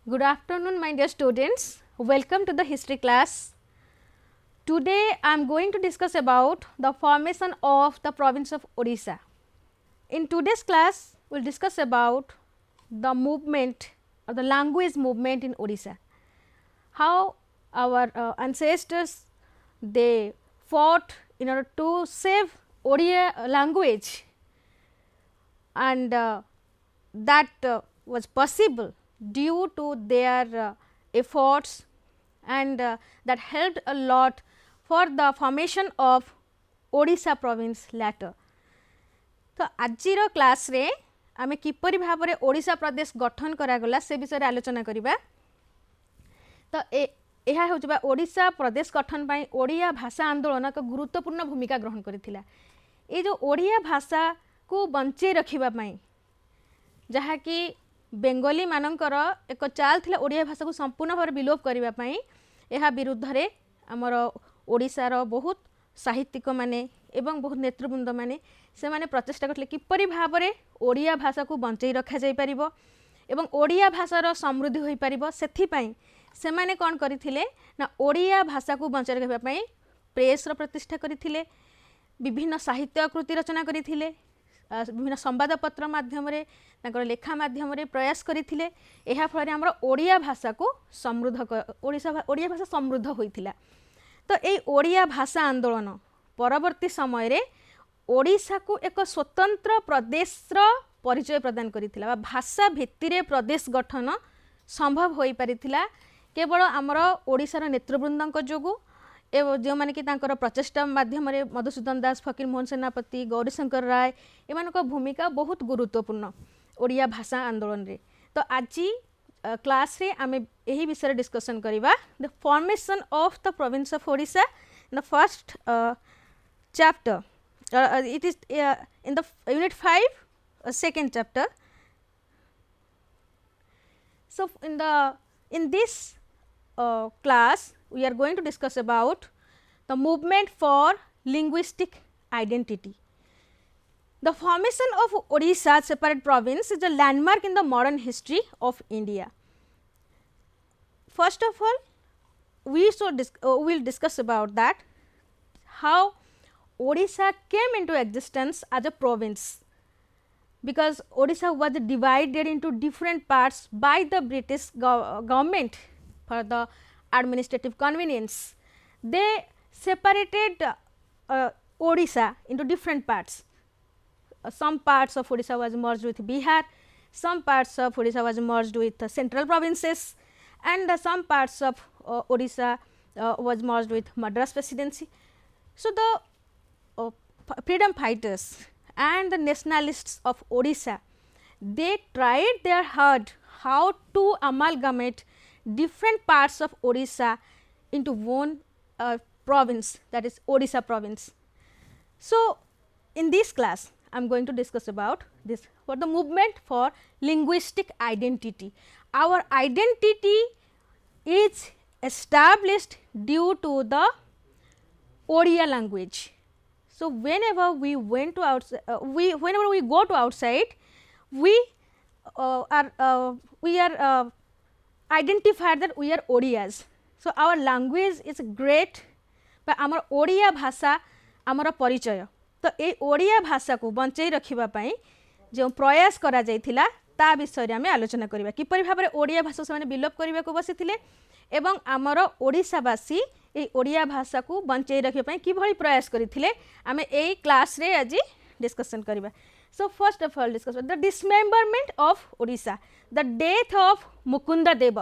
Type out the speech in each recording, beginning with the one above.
Good afternoon, my dear students. Welcome to the history class. Today, I am going to discuss about the formation of the province of Odisha. In today's class, we will discuss about the movement or the language movement in Odisha. How our ancestors they fought in order to save Odia language, and that was possible due to their efforts, and that helped a lot for the formation of Odisha province later. तो आजिर class रे आमे किपरि भाबरे ओडिशा प्रदेश गठन करागला से विषय रे आलोचना करिबा। तो एहा होजबा ओडिशा प्रदेश गठन पई ओडिया भाषा आंदोलन एक गुरुत्वपूर्ण भूमिका ग्रहण करिथिला। ए जो ओडिया भाषा को बंचे रखिबा पई जहा कि बेंगली मानकर एक चाल थिला ओडिया भाषा को संपूर्ण भाव विलोप करिबा पई एहा विरुद्ध रे हमर ओडिशा बहुत साहित्यिक माने एवं बहुत नेतृवृंद माने से माने प्रचेष्टा करथिले किपरि भाबरे ओडिया भाषा को बंचै रखा जाय परिबो एवं ओडिया भाषार समृद्धि होई परिबो। सेथि पई से माने कोन करिथिले ना ओडिया भाषा को बंचै रखबा पई प्रेस रो प्रतिष्ठा करिथिले, विभिन्न साहित्य कृति रचना करिथिले, विभिन्न संवादपत्र माध्यम रे तांकर लेखा माध्यम रे प्रयास करिथिले। एहा फଳରେ हमर ओडिया भाषा को समृद्ध ओडिया भाषा समृद्ध होइथिला। तो ए ओडिया भाषा आंदोलन परवर्ती समय रे ओडिशा को एक स्वतंत्र प्रदेश रो परिचय प्रदान करिथिला। भाषा भित्ति रे प्रदेश गठन संभव होई परिथिला केवल हमर ओडिशा रो नेतृवृंदक जोगु एवं जो माने कि तांकर प्रचेष्टा माध्यम रे मधुसूदन दास, फकीर मोहन सेनापति, गौरीशंकर राय एमानक भूमिका बहुत गुरुत्वपूर्ण ओडिया भाषा आंदोलन रे। तो आज क्लास रे आमे एही विषय डिस्कशन करिबा the formation of the province of Odisha in the first chapter. It is in the unit 5 second chapter. So in this class we are going to discuss about the movement for linguistic identity. The formation of Odisha separate province is a landmark in the modern history of India. First of all, we will discuss about that how Odisha came into existence as a province, because Odisha was divided into different parts by the British government for the administrative convenience. They separated Odisha into different parts. Some parts of Odisha was merged with Bihar, some parts of Odisha was merged with central provinces, and some parts of Odisha was merged with Madras presidency. So the freedom fighters and the nationalists of Odisha, they tried their hard how to amalgamate different parts of Odisha into one province, that is Odisha province. So in this class I am going to discuss about this, for the movement for linguistic identity. Our identity is established due to the Odia language. So whenever we went to outside, whenever we go to outside, we are identified that we are Odias. So our language is great, but our Odia भाषा आमर परिचय। तो ए ओडिया भाषा को बंचै रखिबा पई जो प्रयास करा जायथिला ता विषय रे आमे आलोचना करिबा। किपरि भाबरे ओडिया भाषा से माने विलोप करिबा को बसिथिले एवं आमर ओडिशावासी ए ओडिया भाषा को बंचै रखिबा पई किभଳି प्रयास करिथिले आमे एई क्लास रे आज डिस्कशन करिबा। So first of all discuss the dismemberment of Odisha, the death of Mukunda Dev,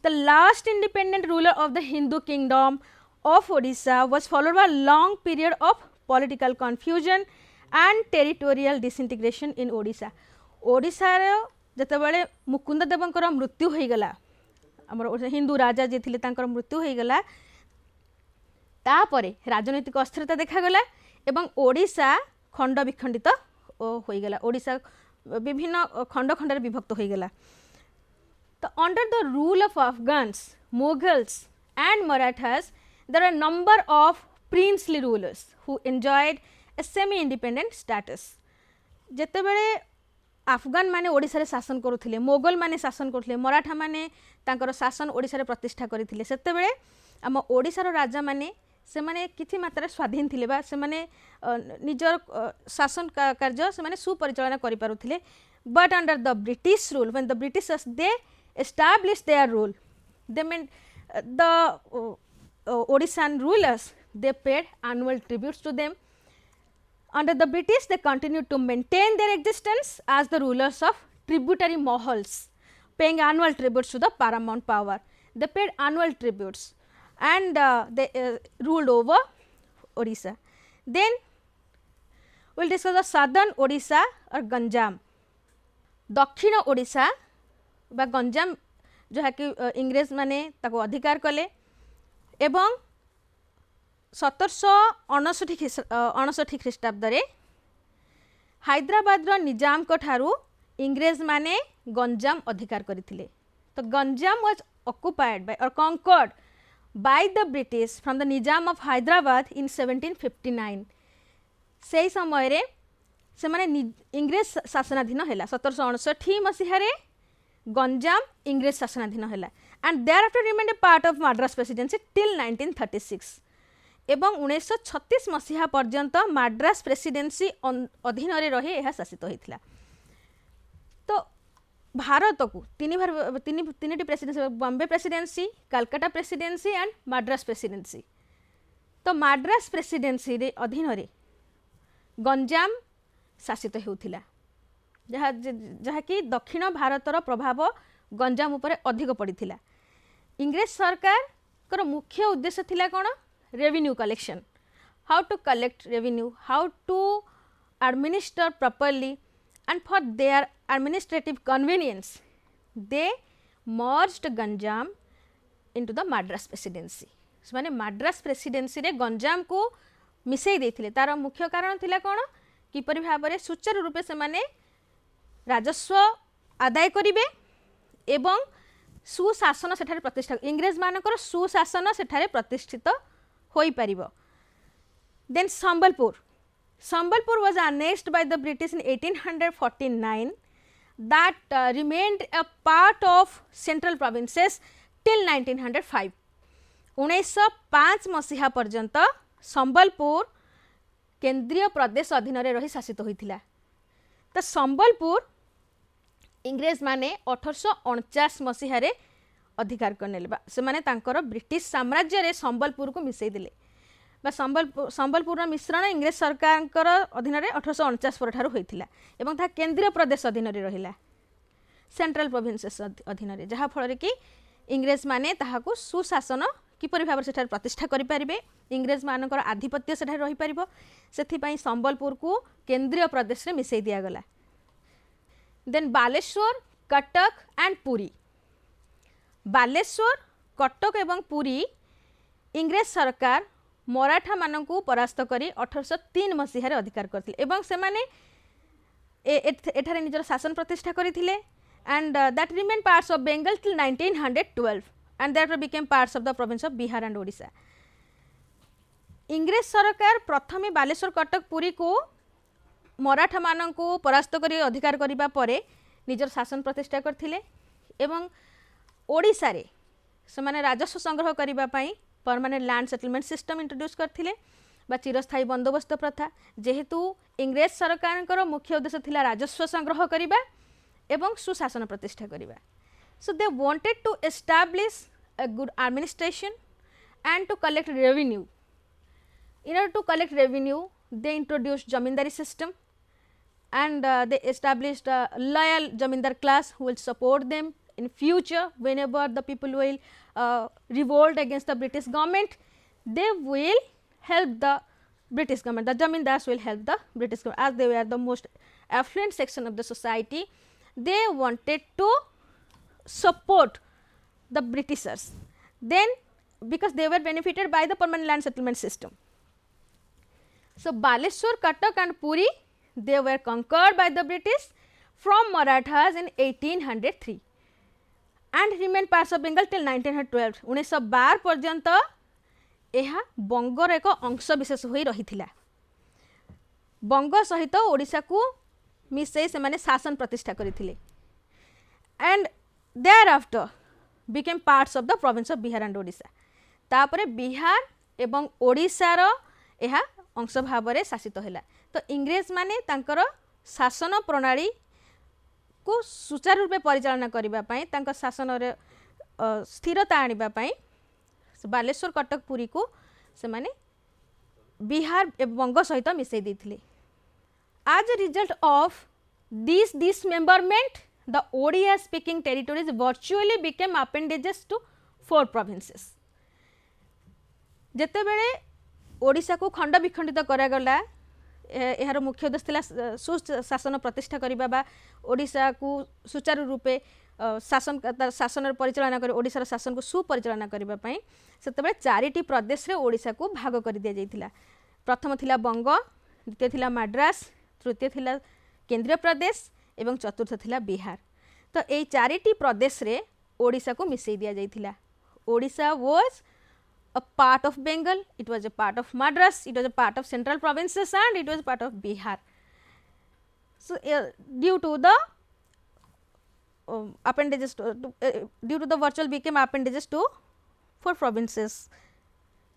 the last independent ruler of the Hindu kingdom of Odisha was followed by a long period of political confusion and territorial disintegration in Odisha. Odisha रे जतबेले मुकुंद देवंकर मृत्यु होई गला, हमर हिंदू राजा जे थिले तांकर मृत्यु होई गला, ता परे राजनीतिक अस्थिरता देखा गला एवं ओडिशा खंड विखंडित होई गला। ओडिशा विभिन्न खंड खंड रे विभक्त होई गला। तो under the rule of Afghans, Mughals and Marathas, there are a number of princely rulers who enjoyed a semi-independent status. जेतेबेले अफगान माने ओडिशा रे शासन करुथिले, मोगल माने शासन करुथिले, मराठा माने तांकर शासन ओडिशा रे प्रतिष्ठा करिथिले। सेते बेले आम ओडिशा रो राजा माने से माने किछि मात्रा स्वाधीन थिले बा से माने निजर शासन कार्य से माने सुपरिचालना करि पारुथिले। But under the British rule, when the Britishers they established their rule, they meant the Odishan rulers, they paid annual tributes to them. Under the British, they continued to maintain their existence as the rulers of tributary mahals, paying annual tributes to the paramount power. They paid annual tributes and they ruled over Odisha. Then we will discuss the southern Odisha or Ganjam. दक्षिण ओडिशा बा गंजाम जो है कि इंग्रेज माने ताको अधिकार कले एवं 1759 ख्रीष्टाब्द रे हैदराबाद रो निजाम को ठारू इंग्रेज माने गंजाम अधिकार करथिले। तो Ganjam was occupied by or conquered by the British from the Nizam of Hyderabad in 1759। सेही समय रे से माने इंग्रेज शासनाधीन हैला। 1759 मसीहा रे गंजाम इंग्रेज शासनाधीन हैला and thereafter remained a part of Madras presidency till 1936 एवं 1936 मसीहा पर्यंत मद्रास प्रेसिडेंसी अधीन रे रही यह शासित होइथिला। तो भारत को तीन presidency, Bombay presidency, Calcutta presidency and Madras presidency. तो मद्रास प्रेसिडेंसी रे अधीन रे गंजाम शासित होउथिला, जहा कि दक्षिण भारतर प्रभाव गंजाम उपरे अधिक पड़िथिला। इंग्रेज सरकार कर मुख्य उद्देश्य थिला कोन? Revenue collection, how to collect revenue, how to administer properly and for their administrative convenience they merged Ganjam into the Madras presidency. माने मद्रास प्रेसिडेंसी रे गंजाम को मिसई देथिले। तार मुख्य कारण थिला कोन? किपरि भाबरे सुचारू रूपे से माने राजस्व आदाय करिवे एवं सुशासन सेठारे प्रतिष्ठा, इंग्रेज मानकर सुशासन सेठारे प्रतिष्ठित होई परिबो। Then Sambalpur was annexed by the British in 1849 that remained a part of central provinces till 1905। 1905 मसीहा पर्यंत संबलपुर केंद्रीय प्रदेश अधीन रे रही शासित होइथिला। तो संबलपुर इंग्रेज माने 1849 मसीहा रे अधिकार करनेले बा से माने तांकर ब्रिटिश साम्राज्य रे संबलपुर को मिसई दिले बा संबलपुर मिश्रण इंग्रेज सरकार अधीन रे 1849 पर ठारू होइथिला एवं ता केंद्रीय प्रदेश अधीन रे रहिला, सेंट्रल प्रोविंसेस अधीन रे, जहा फल रे कि इंग्रेज माने ताहाको सुशासन किपरि भाव सेठार प्रतिष्ठा करि परिबे, इंग्रेज मानकर आधिपत्य सेठार रही परिबो, सेथि पई संबलपुर को केंद्रीय प्रदेश रे मिसई दिया गला। Then Baleshwar, Cuttack and Puri. बालेश्वर, कटक एवं पुरी इंग्रेज सरकार मराठा मानकू परास्त करी 1803 मसीहा रे अधिकार करथिले एवं से माने एठारे निजर शासन प्रतिष्ठा करिथिले and that remain parts of Bengal till 1912 and that became parts of the province of Bihar and Odisha। इंग्रेज सरकार प्रथमे बालेश्वर, कटक, पुरी को मराठा मानकू परास्त करी अधिकार करिबा परे निजर शासन प्रतिष्ठा करथिले एवं ओडिशा रे से माने राजस्व संग्रह करिबा पई permanent land settlement system introduce करथिले बा चिरस्थायी बंदोबस्त प्रथा। जेहेतु इंग्रेज सरकार मुख्य उद्देश्य थिला राजस्व संग्रह करिबा एवं सुशासन प्रतिष्ठा करिबा। So they wanted to establish a good administration and to collect revenue. In order to collect revenue, they introduced zamindari system and they established a loyal zamindar class who will support them in future whenever the people will revolt against the British government. They will help the British government. The zamindars will help the British government as they were the most affluent section of the society. They wanted to support the Britishers, then because they were benefited by the permanent land settlement system. So Baleshwar, Cuttack and Puri, they were conquered by the British from Marathas in 1803 and remained parts of Bengal till 1912। 1912 पर्यंत यह बंगर एक अंश विशेष होई रही थिला। बंग सहित ओडिशा को मिसई से माने शासन प्रतिष्ठा करथिले and thereafter became parts of the province of Bihar and Odisha तापरे बिहार एवं ओडिशा रो एहा अंश भाव में शासित हैला तो इंग्रेज माने तांकर शासन प्रणाली को सुचारू रूपे परिचालना करिबा पई तांकर शासन रे स्थिरता आनिबा पई बालेश्वर कटक पुरी को से माने बिहार एवं बंग सहित मिसई देथिले as a result of this dismemberment the Odia speaking territories virtually became appendages to 4 provinces जेते बेले ओडिशा को खंड विखंडित करा गला यार मुख्य उद्देश्य थिला सुशासन प्रतिष्ठा करिबा बा ओडिशा को सुचारू रूपे शासन परिचालना कर ओडिशार शासन को सुपरिचालना करबा पई सेते बेले 4टी प्रदेश रे ओडिशा को भाग कर दिया जाइथिला प्रथम थिला बंग द्वितीय थिला मद्रास तृतीय थिला केंद्रीय प्रदेश एवं चतुर्थ थिला बिहार तो ए 4टी प्रदेश रे ओडिशा को मिसई दिया जाइथिला Odisha was a part of Bengal, it was a part of Madras, it was a part of central provinces and it was part of Bihar. So, due to the appendages due to the virtual became appendages to 4 provinces.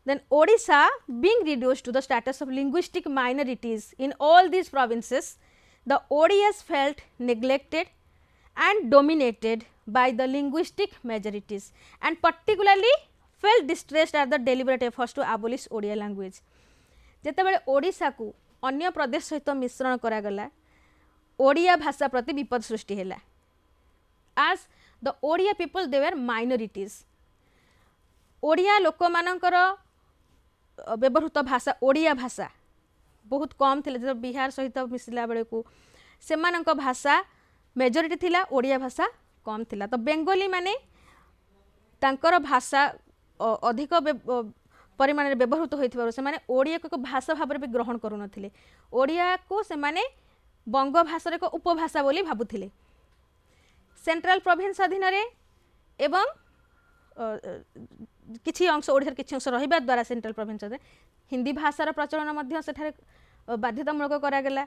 Then Odisha being reduced to the status of linguistic minorities in all these provinces, the Odias felt neglected and dominated by the linguistic majorities and particularly felt distressed at the deliberate efforts to abolish Odia language. जेतेबेले ओडिशा को अन्य प्रदेश सहित मिश्रण करा गला ओडिया भाषा प्रति विपद सृष्टि हैला as the Odia people they were minorities Odia लोक मानकर व्यवहृत भाषा ओडिया भाषा बहुत कम थिले जब बिहार सहित मिसला बेले को सेमानक भाषा मेजॉरिटी थिला ओडिया भाषा कम थिला तो बेंगोली माने तांकर भाषा अधिक परिमाण में व्यवहृत होइथिबारु से माने ओडिया को भाषा भाव में ग्रहण करू नथिले ओडिया को से माने बंग भाषा रे को उपभाषा बोली भाबुथिले सेंट्रल प्रोविंस अधीन रे एवं किछि अंश ओडिया किछि अंश रहिबा द्वारा सेंट्रल प्रोविंस रे हिंदी भाषार प्रचलन मध्य सेठारे बाध्यतामूलक करा गेला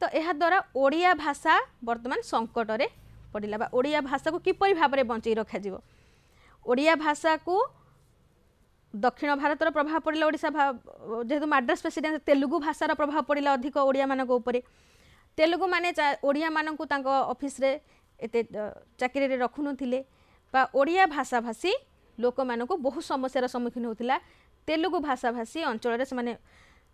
तो एहा द्वारा ओडिया भाषा वर्तमान संकट रे पड़िला बा ओडिया भाषा को किपरि भाव में बंचई रखा जिवो ओडिया भाषा को दक्षिण भारत प्रभाव पड़ा ओडिशा जेहेतु मद्रास प्रेसिडेंसी तेलुगु भाषार प्रभाव पड़ा अधिक ओडिया मानक उपरे तेलुगु माने ओडिया मानक तांको ऑफिस रे एते चाकरी रे रखु नथिले बा ओडिया भाषा भाषी लोक मानक बहुत समस्यार सम्मुखीन होतिला तेलुगु भाषा भाषी अंचल रे से माने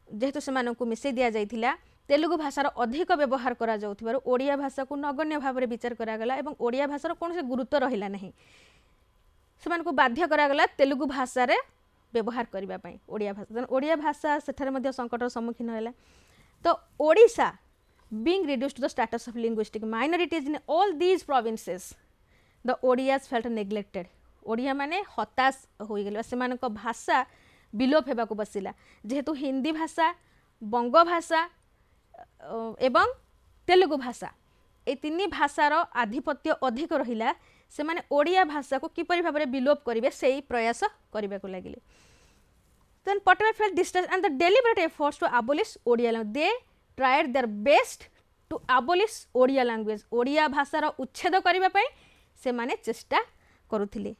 जेहेतु से मानक मिसई दिया जाइथिला तेलुगु भाषार अधिक व्यवहार करा जाउथिबारु ओडिया भाषा को नगण्य भाव में विचार करा गला एवं ओडिया भाषार कोनसे गुरुत्व रहिला नहीं से बाध्य करा गला तेलुगु भाषा रे व्यवहार करबा पई ओडिया भाषा सेठारे मध्य संकटर सम्मुखीन हैला तो Odisha being reduced to the status of linguistic minorities in all these provinces the Odias felt neglected Odia माने हताश हो गेल से मानक भाषा विलोप हेबा को बसिला जेहेतु हिंदी भाषा बंग भाषा एवं तेलुगु भाषा ए तीन भाषार आधिपत्य अधिक रहिला से माने ओडिया भाषा को किपरि भाव में विलोप करिवे सेही प्रयास करबा को लागिले then Patel felt distressed and the deliberate efforts to abolish Odia language they tried their best to abolish Odia language Odia भाषार उच्छेद करबा पई से माने चेष्टा करुथिले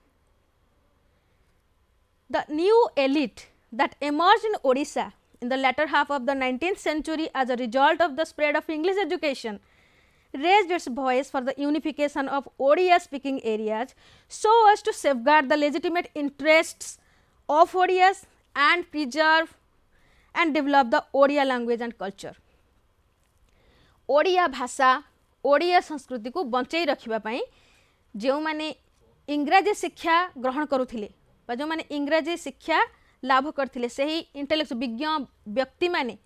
the new elite that emerged in Odisha in the latter half of the 19th century as a result of the spread of English education raised its voice for the unification of Odia speaking areas so as to safeguard the legitimate interests of Odias and preserve and develop the Odia language and culture. Odia भाषा ओडिया संस्कृति को बंचई रखिबा पई जो माने इंग्रजी शिक्षा ग्रहण करुथिले बा जो माने इंग्रजी शिक्षा लाभ करथिले सेही इंटेलेक्ट विज्ञ व्यक्ति माने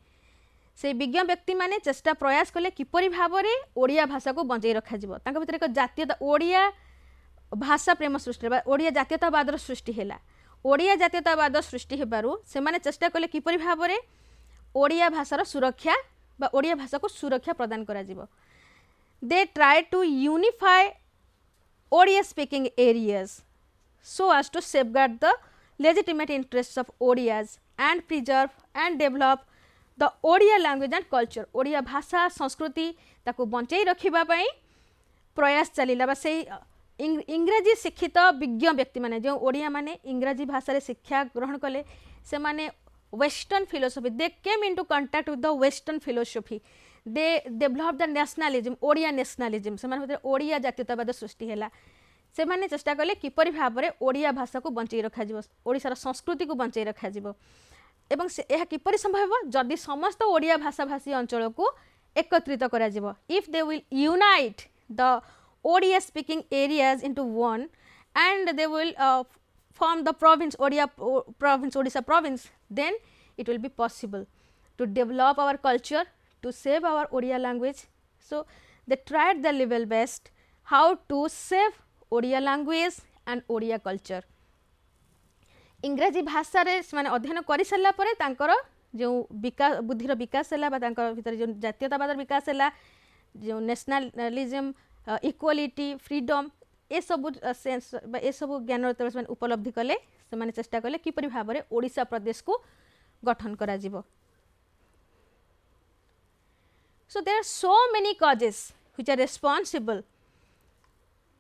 से विज्ञ व्यक्ति माने चेष्टा प्रयास कले किपरि भाव में ओडिया भाषा को बंचई रखा जिवो तांका भितर एक जातीयता ओडिया भाषा प्रेम सृष्टि बा ओडिया जातीयतावाद सृष्टि हैला ओडिया जातीयतावाद सृष्टि हेबारु से माने चेष्टा कले किपरि भाव में ओडिया भाषार सुरक्षा बा ओडिया भाषा को सुरक्षा प्रदान करा जिवो they try to unify Odia speaking areas so as to safeguard the legitimate interests of Odias and preserve and develop the Odia language and culture Odia भाषा संस्कृति ताकू बंचाई रखिबा पई प्रयास चलिला बा से इंग्रजी शिक्षित विज्ञ व्यक्ति माने जो ओडिया माने इंग्रजी भाषा रे शिक्षा ग्रहण कले से माने western philosophy they came into contact with the western philosophy they develop the nationalism Odia nationalism से माने ओडिया जातीयतावाद सृष्टि हैला से माने चेष्टा कले किपरि भाव रे ओडिया भाषा को बंचाई रखा जिवो ओडिसा रा संस्कृति को बंचाई रखा जिवो एवं से यह किपरि संभव जदि समस्त ओडिया भाषा भाषी अंचल को एकत्रित करा जिवो if they will unite the Odia speaking areas into one and they will form the province Odisha province, then it will be possible to develop our culture, to save our Odia language. So they tried their level best how to save Odia language and Odia culture. इंग्रजी भाषा रे माने अध्ययन करि सल्ला परे तांकर जो विकास बुद्धिर विकास हैला बा तांकर भीतर जो जातीयतावाद विकास हैला जो नेशनलिज्म इक्वालिटी फ्रीडम ए सब सेंस ए सब ज्ञान उपलब्धि कले से माने चेष्टा कले किपरि भाव रे ओडिशा प्रदेश को गठन करा जिवो. So there are so many causes which are responsible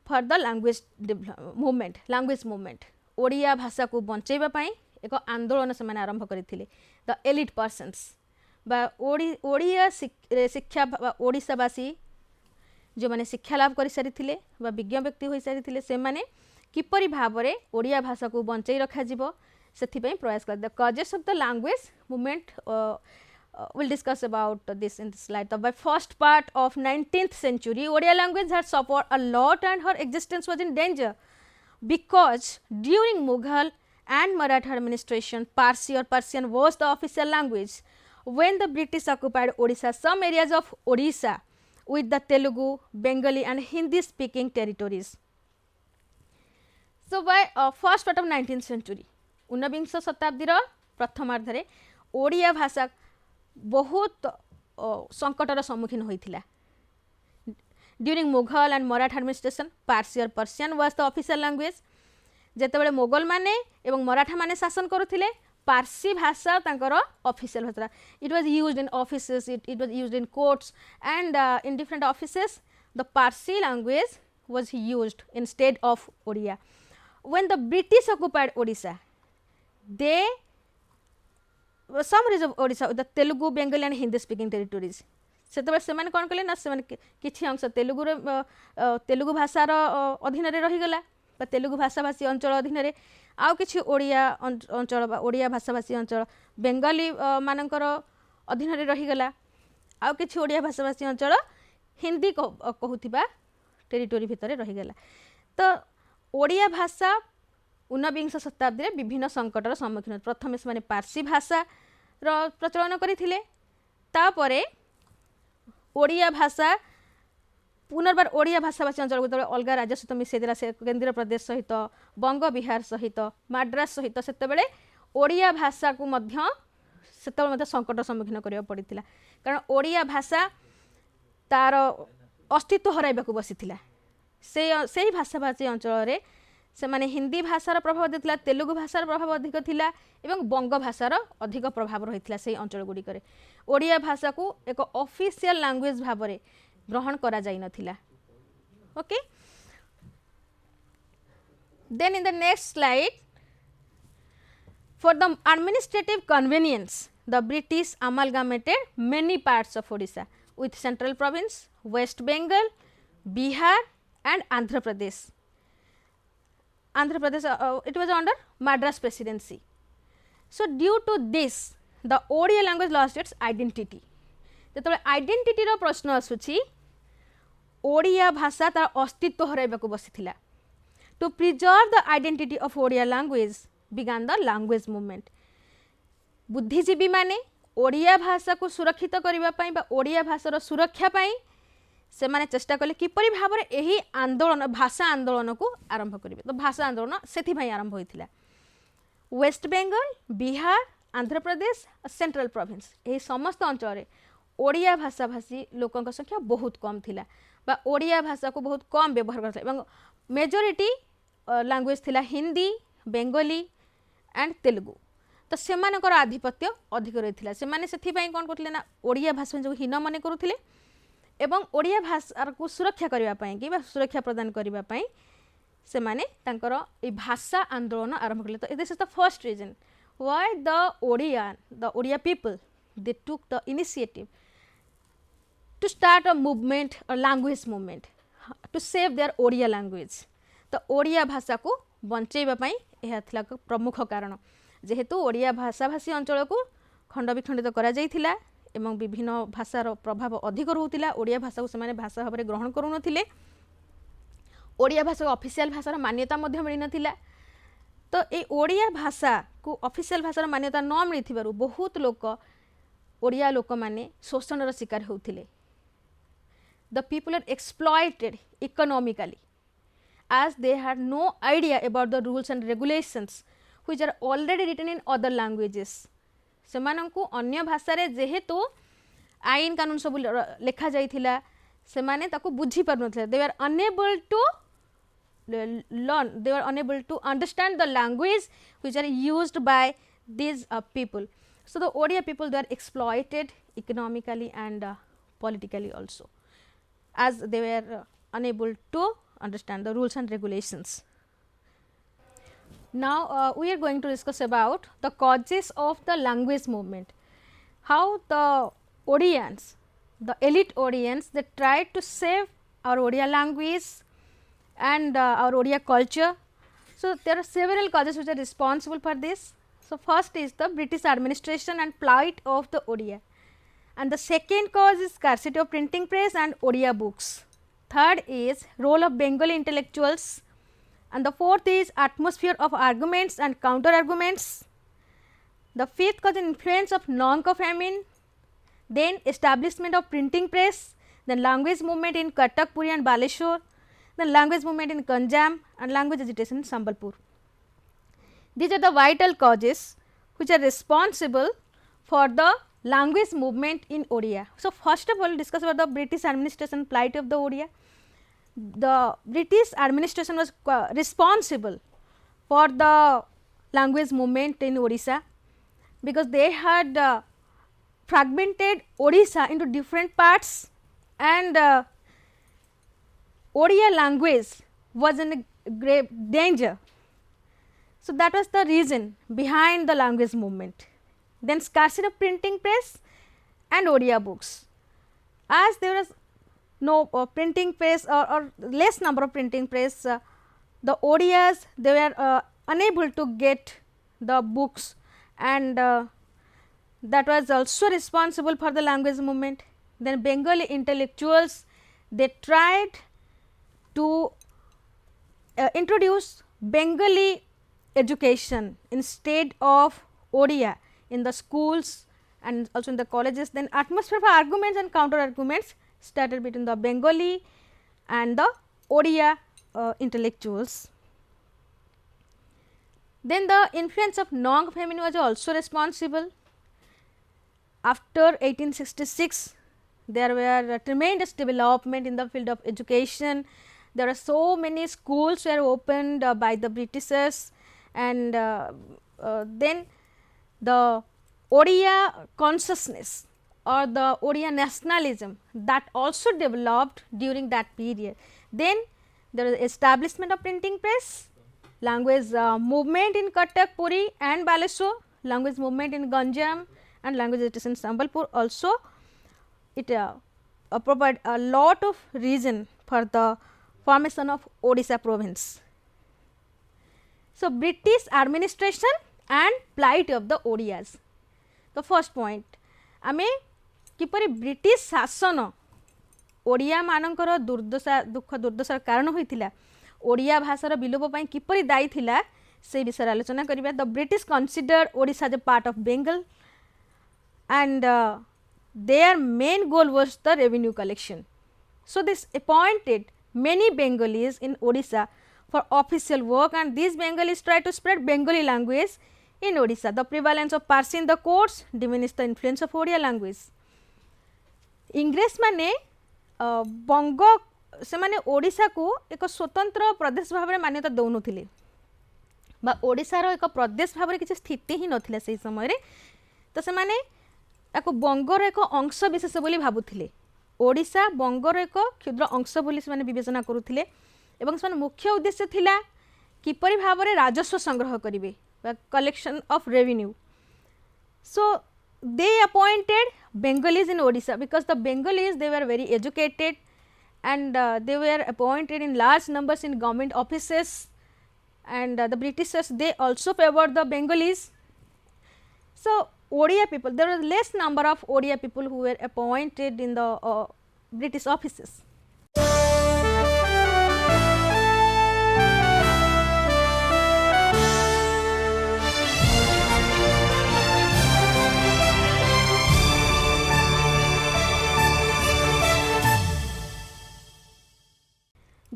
for the language movement. Odia भाषा को बंचाइबा पई एक आंदोलन से माने आरंभ करिथिले. द एलिट पर्सन्स बा ओडिया शिक्षा ओडिशावासी जो माने शिक्षा लाभ कर सारी थिले बा विज्ञ व्यक्ति होई सारी थिले से माने किपरि भाव रे ओडिया भाषा को बंचाई रखा जिवो सेथि पई प्रयास कर. The causes of the language movement we'll discuss about this in this slide. The first part of 19th century Odia language had suffered a lot and her existence was in danger because during Mughal and Maratha administration Parsi or Persian was the official language. When the British occupied Odisha, some areas of Odisha with the Telugu, Bengali and Hindi speaking territories. So by first part of 19th century 19 शताब्दी प्रथमार्ध रे ओडिया भाषा बहुत संकटर सम्मुखीन होइथिला. During Mughal and Maratha administration Parsi or Persian was the official language. जेतेबेले मोगल माने एवं मराठा माने शासन करुथिले पारसी भाषा तांकर ऑफिशियल भाषा. It was used in offices, it was used in courts and in different offices the Parsi language was used instead of Odia. When the British occupied Odisha they some areas of Odisha with the Telugu, Bengali and Hindi speaking territories. सेतबे से माने कोन कले ना से माने किछि अंश तेलुगु भाषार अधीन रे रहि गेला बा तेलुगु भाषा भाषी अंचल अधीन रे आउ किछि ओडिया अंचल बा ओडिया भाषा भाषी अंचल बेंगाली मानकर अधीन रे रहि गेला आउ किछि ओडिया भाषा भाषी अंचल हिंदी कहूथिबा टेरिटोरी भितरे रहि गेला. तो ओडिया भाषा 19 शताब्दी रे विभिन्न संकटर सम्मुखीन. प्रथम से माने पारसी भाषा रो प्रचलन करिथिले तापरे ओडिया भाषा पुनर्बार ओडिया भाषा भाषी अंचल को अलग राज्य सहित मिसई देला से केंद्र प्रदेश सहित बंग बिहार सहित मद्रास सहित सेतेबेले ओडिया भाषा को मध्य सेतेबेले मध्य संकट सम्मुखीन करिया पड़िथिला कारण ओडिया भाषा तार अस्तित्व हराइबाकू बसिथिला. से भाषा भाषी अंचल रे से माने हिंदी भाषार प्रभाव देथिला, तेलुगु भाषार प्रभाव अधिक थिला एवं बंग भाषार अधिक प्रभाव रहिथिला से अंचल गुडी करे. ओडिया भाषा को एक ऑफिशियल लैंग्वेज भाव रे ग्रहण करा जाई नथिला. Okay, then in the next slide for the administrative convenience the British amalgamated many parts of Odisha with central province, West Bengal, Bihar and Andhra Pradesh. It was under Madras presidency. So due to this the Odia language lost its identity. जेतबे identity रो प्रश्न आसुछि ओडिया भाषा तार अस्तित्व हराइबाकू बसिथिला. To preserve the identity of Odia language began the language movement. बुद्धिजीवी माने ओडिया भाषा को सुरक्षित करिबा पई बा ओडिया भाषार सुरक्षा पई से माने चेष्टा कले किपरि भाव रे एही आंदोलन भाषा आंदोलन को आरंभ करिवे. तो भाषा आंदोलन सेथि भाई आरंभ होइथिला. Waste Bengal, Bihar, Andhra Pradesh, central province एही समस्त अंचल रे ओडिया भाषा भाषी लोकन संख्या बहुत कम थिला बा ओडिया भाषा को बहुत कम व्यवहार करथि एवं मेजॉरिटी लैंग्वेज थिला हिंदी, बेंगली एंड तेलुगु. तो सेमानकर आधिपत्य अधिक रही से कौन करते ना ओडिया भाषा जो हीन मन करुले एवं ओडिया भाषा को सुरक्षा करने कि सुरक्षा प्रदान करने से माने तांकर ए भाषा आंदोलन आरंभ कले. तो this is the first reason why the Odia people they took the initiative to start a movement, a language movement to save their Odia language. तो ओडिया भाषा को बंचेबा यह प्रमुख कारण जेहेतु ओडिया भाषाभाषी अंचल को खंड विखंडित करा जाइथिला एवं विभिन्न भाषार प्रभाव अधिक रहउतिला. ओडिया भाषा को से भाषा भाव ग्रहण करू नथिले. ओडिया भाषा को ऑफिशियल भाषार मान्यता मध्य मिली नथिला. तो ए ओडिया भाषा को ऑफिशियल भाषार मान्यता न मिलिथिबारु बहुत लोक ओडिया लोक माने शोषणर शिकार होउथिले. The people are exploited economically as they had no idea about the rules and regulations which are already written in other languages. सेमानंकु अन्य भाषा रे जेहेतु आईन कानून सब लेखा जाइथिला सेमाने ताको बुझी पार नथिले. They were unable to learn, they were unable to understand the language which are used by these people. So the Odia people, they are exploited economically and politically also, as they were unable to understand the rules and regulations. Now, we are going to discuss about the causes of the language movement, how the Odians, the elite Odians, they tried to save our Odia language and our Odia culture. So, there are several causes which are responsible for this. So, first is the British administration and plight of the Odia, and the second cause is scarcity of printing press and Odia books. Third is role of Bengali intellectuals, and the fourth is atmosphere of arguments and counter arguments. The fifth cause is influence of Nonka famine, then establishment of printing press, then language movement in Cuttack, Puri and Baleshwar, then language movement in Ganjam and language agitation in Sambalpur. These are the vital causes which are responsible for the language movement in Odia. So, first of all, discuss about the British administration plight of the Odia. The British administration was responsible for the language movement in Odisha, because they had fragmented Odisha into different parts, and Odia language was in grave danger. So, that was the reason behind the language movement. Then scarcity of printing press and Odia books. As there was no printing press or less number of printing press, the Odias, they were unable to get the books, and that was also responsible for the language movement. Then Bengali intellectuals, they tried to introduce Bengali education instead of Odia in the schools and also in the colleges. Then atmosphere for arguments and counter arguments started between the Bengali and the Odia intellectuals. Then the influence of Nong famine was also responsible. After 1866, there were a tremendous development in the field of education. There are so many schools were opened by the Britishers, and then the Odia consciousness or the Odia nationalism, that also developed during that period. Then there is establishment of printing press, language movement in Cuttack, Puri and Baleshwar, language movement in Ganjam and language agitation in Sambalpur. Also, it provide a lot of reason for the formation of Odisha province. So, British administration and plight of the Odias. The first point, आमे किपरि British शासन ओडिया मानकर दुर्दशा दुख दुर्दशार कारण होइथिला, ओडिया भाषार विलोप पई किपरि दायी थिला, से विषय आलोचना करिबा. The British consider Odisha as a part of Bengal, and their main goal was the revenue collection. So, this appointed many Bengalis in Odisha for official work, and these Bengalis tried to spread Bengali language in Odisha. The prevalence of Parsi in the courts diminished the influence of Odia language. इंग्रेज माने बंग से माने ओडिशा को एक स्वतंत्र प्रदेश भाव में मान्यता दौनुथिले. बा ओडिशार एक प्रदेश भाव में किसी स्थिति ही नथिला से समय तो से माने ताको बंगर एक अंश विशेष बोली भाबुथिले ओडिशा बंगर एक क्षुद्र अंश बोली से माने विवेचना करुथिले एवं से मुख्य उद्देश्य थिला किपरि भाव में राजस्व संग्रह करिवे collection of revenue so they appointed Bengalis in Odisha because the Bengalis they were very educated and they were appointed in large numbers in government offices and the Britishers they also favored the Bengalis. So Odia people there was less number of Odia people who were appointed in the British offices.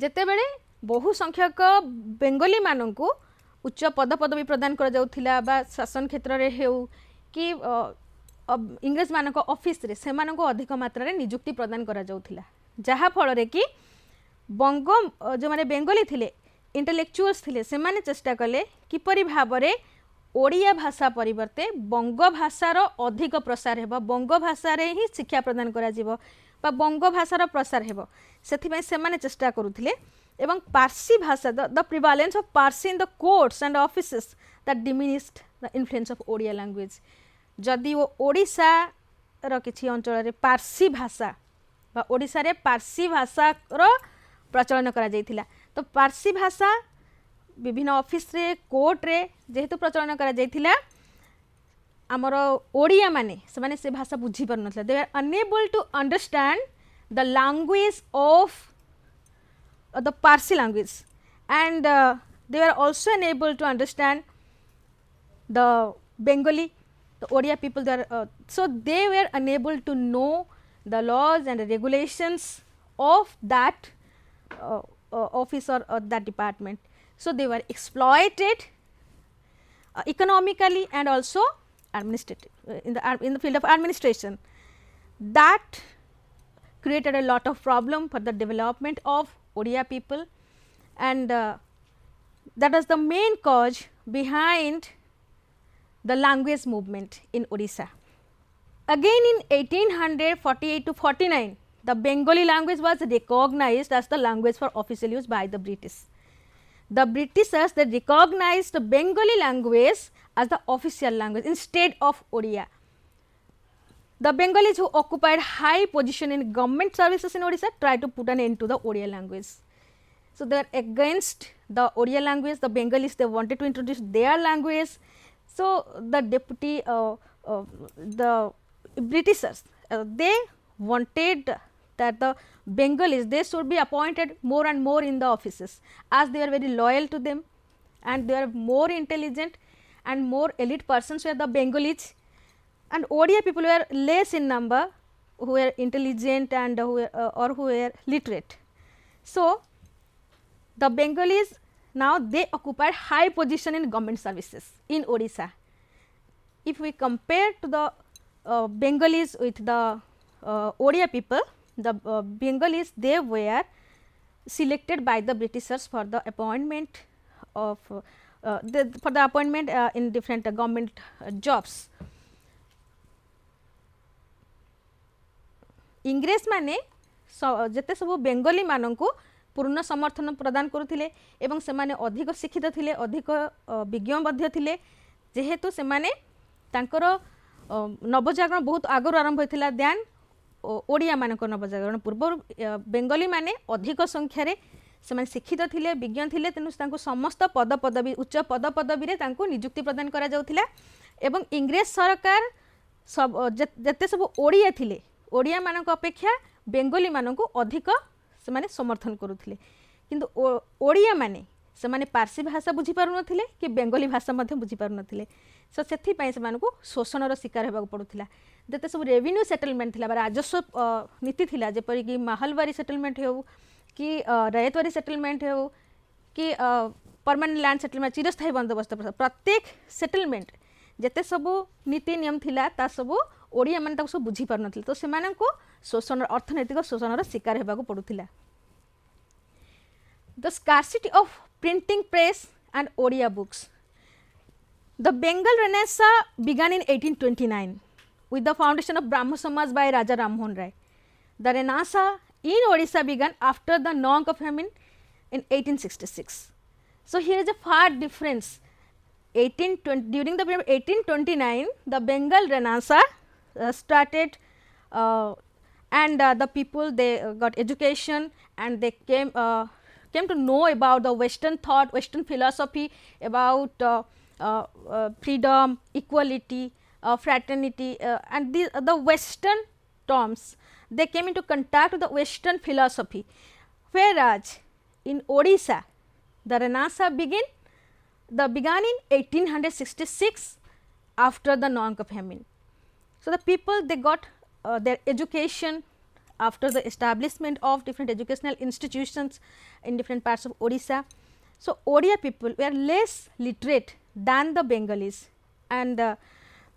जेते बेले बहु संख्यक बेंगली माननकु उच्च पद पदवी प्रदान करा जाउथिला बा शासन क्षेत्र रे हेउ कि इंग्रेज मानक ऑफिस रे से मानक अधिक मात्रा रे नियुक्ति प्रदान करा जाउथिला जहा फल रे कि बंग जो माने बेंगली थिले इंटेलेक्चुअल्स थिले से माने चेष्टा कले किपरि भाव रे ओडिया भाषा परिवर्ते बंग भाषार अधिक प्रसार हेबो बंग भाषा रे ही शिक्षा प्रदान करा जिवो बा बंग भाषार प्रसार हेबो सेथिबाई से माने चेष्टा करुथिले एवं पारसी भाषा the prevalence of Parsi in the courts and offices that diminished the influence of Odia language जदि वो ओडिशा रो किछि अंचल रे पारसी भाषा बा ओडिशा रे पारसी भाषा रो प्रचलन करा जायथिला तो पारसी भाषा विभिन्न ऑफिस रे कोर्ट रे जेहेतु प्रचलन करा जायथिला आमर ओडिया माने से माने से भाषा बुझी पर नथला they are unable to understand the language of the Parsi language and they are also unable to understand the Bengali the Odia people they are so they were unable to know the laws and the regulations of that office or that department. So they were exploited economically and also administrative in the field of administration. That created a lot of problem for the development of Odia people and that was the main cause behind the language movement in Odisha. Again in 1848 to 49, the Bengali language was recognized as the language for official use by the British. The Britishers they recognized the Bengali language as the official language instead of Odia. The Bengalis who occupied high position in government services in Odisha tried to put an end to the Odia language. So they are against the Odia language. The Bengalis they wanted to introduce their language. So the deputy, the Britishers, they wanted that the Bengalis they should be appointed more and more in the offices, as they are very loyal to them, and they are more intelligent and more elite persons were the Bengalis, and Odia people were less in number, who were intelligent and who were literate. So the Bengalis now they occupied high position in government services in Odisha. If we compare to the Bengalis with the Odia people, the Bengalis they were selected by the Britishers for the appointment of in different government jobs. इंग्रेज माने जेते सब बेंगली माननकु पूर्ण समर्थन प्रदान करुथिले एवं से माने अधिक शिक्षित थिले अधिक विज्ञ मध्य थिले जेहेतु से माने तांकर नवजागरण बहुत आगु आरंभ होइथिला ध्यान ओडिया मानक नवजागरण पूर्व बेंगली माने अधिक संख्या रे से माने शिक्षित थिले विज्ञ थिले तेनु तांको समस्त पद पदवी उच्च पद पदवी रे तांको नियुक्ति प्रदान करा जाउथिला एवं इंग्रेज सरकार सब जते सब ओडिया थिले ओडिया मानक अपेक्षा बेंगली मानक अधिक से माने समर्थन करुथिले किंतु ओडिया माने से माने पारसी भाषा बुझी पारु नथिले कि बेंगली भाषा मध्ये बुझी पारु नथिले सो सेथि पय से मानकु शोषणर शिकार हेबाक पडुथिला जते सब रेवेन्यू सेटलमेंट थिला राजस्व नीति थिला जेपरि कि महलवारी सेटलमेंट हेउ कि रयतवारी सेटलमेंट हेउ कि परमानेंट लैंड सेटलमेंट चिरस्थायी बंदोबस्त प्रत्येक सेटलमेंट जते सब नीति नियम थिला ता सब ओडिया माने ताको सब बुझी पारु नथिले तो से मानकु शोषण अर्थनैतिक शोषणर शिकार हेबाक पडुथिला. The scarcity of printing press and Odia books. The Bengal Renaissance began in 1829 with the foundation of Brahmo Samaj by Raja Ram Mohan Rai. The Renaissance in Odisha began after the Nonk famine in 1866. So, here is a far difference. During the period 1829, the Bengal Renaissance started, and the people, they got education, and they came to know about the Western thought, Western philosophy about freedom, equality, fraternity, and the Western terms. They came into contact with the Western philosophy, whereas in Odisha, the Renaissance began in 1866 after the Nonk famine. So, the people, they got their education after the establishment of different educational institutions in different parts of Odisha. So, Odia people were less literate than the Bengalis, and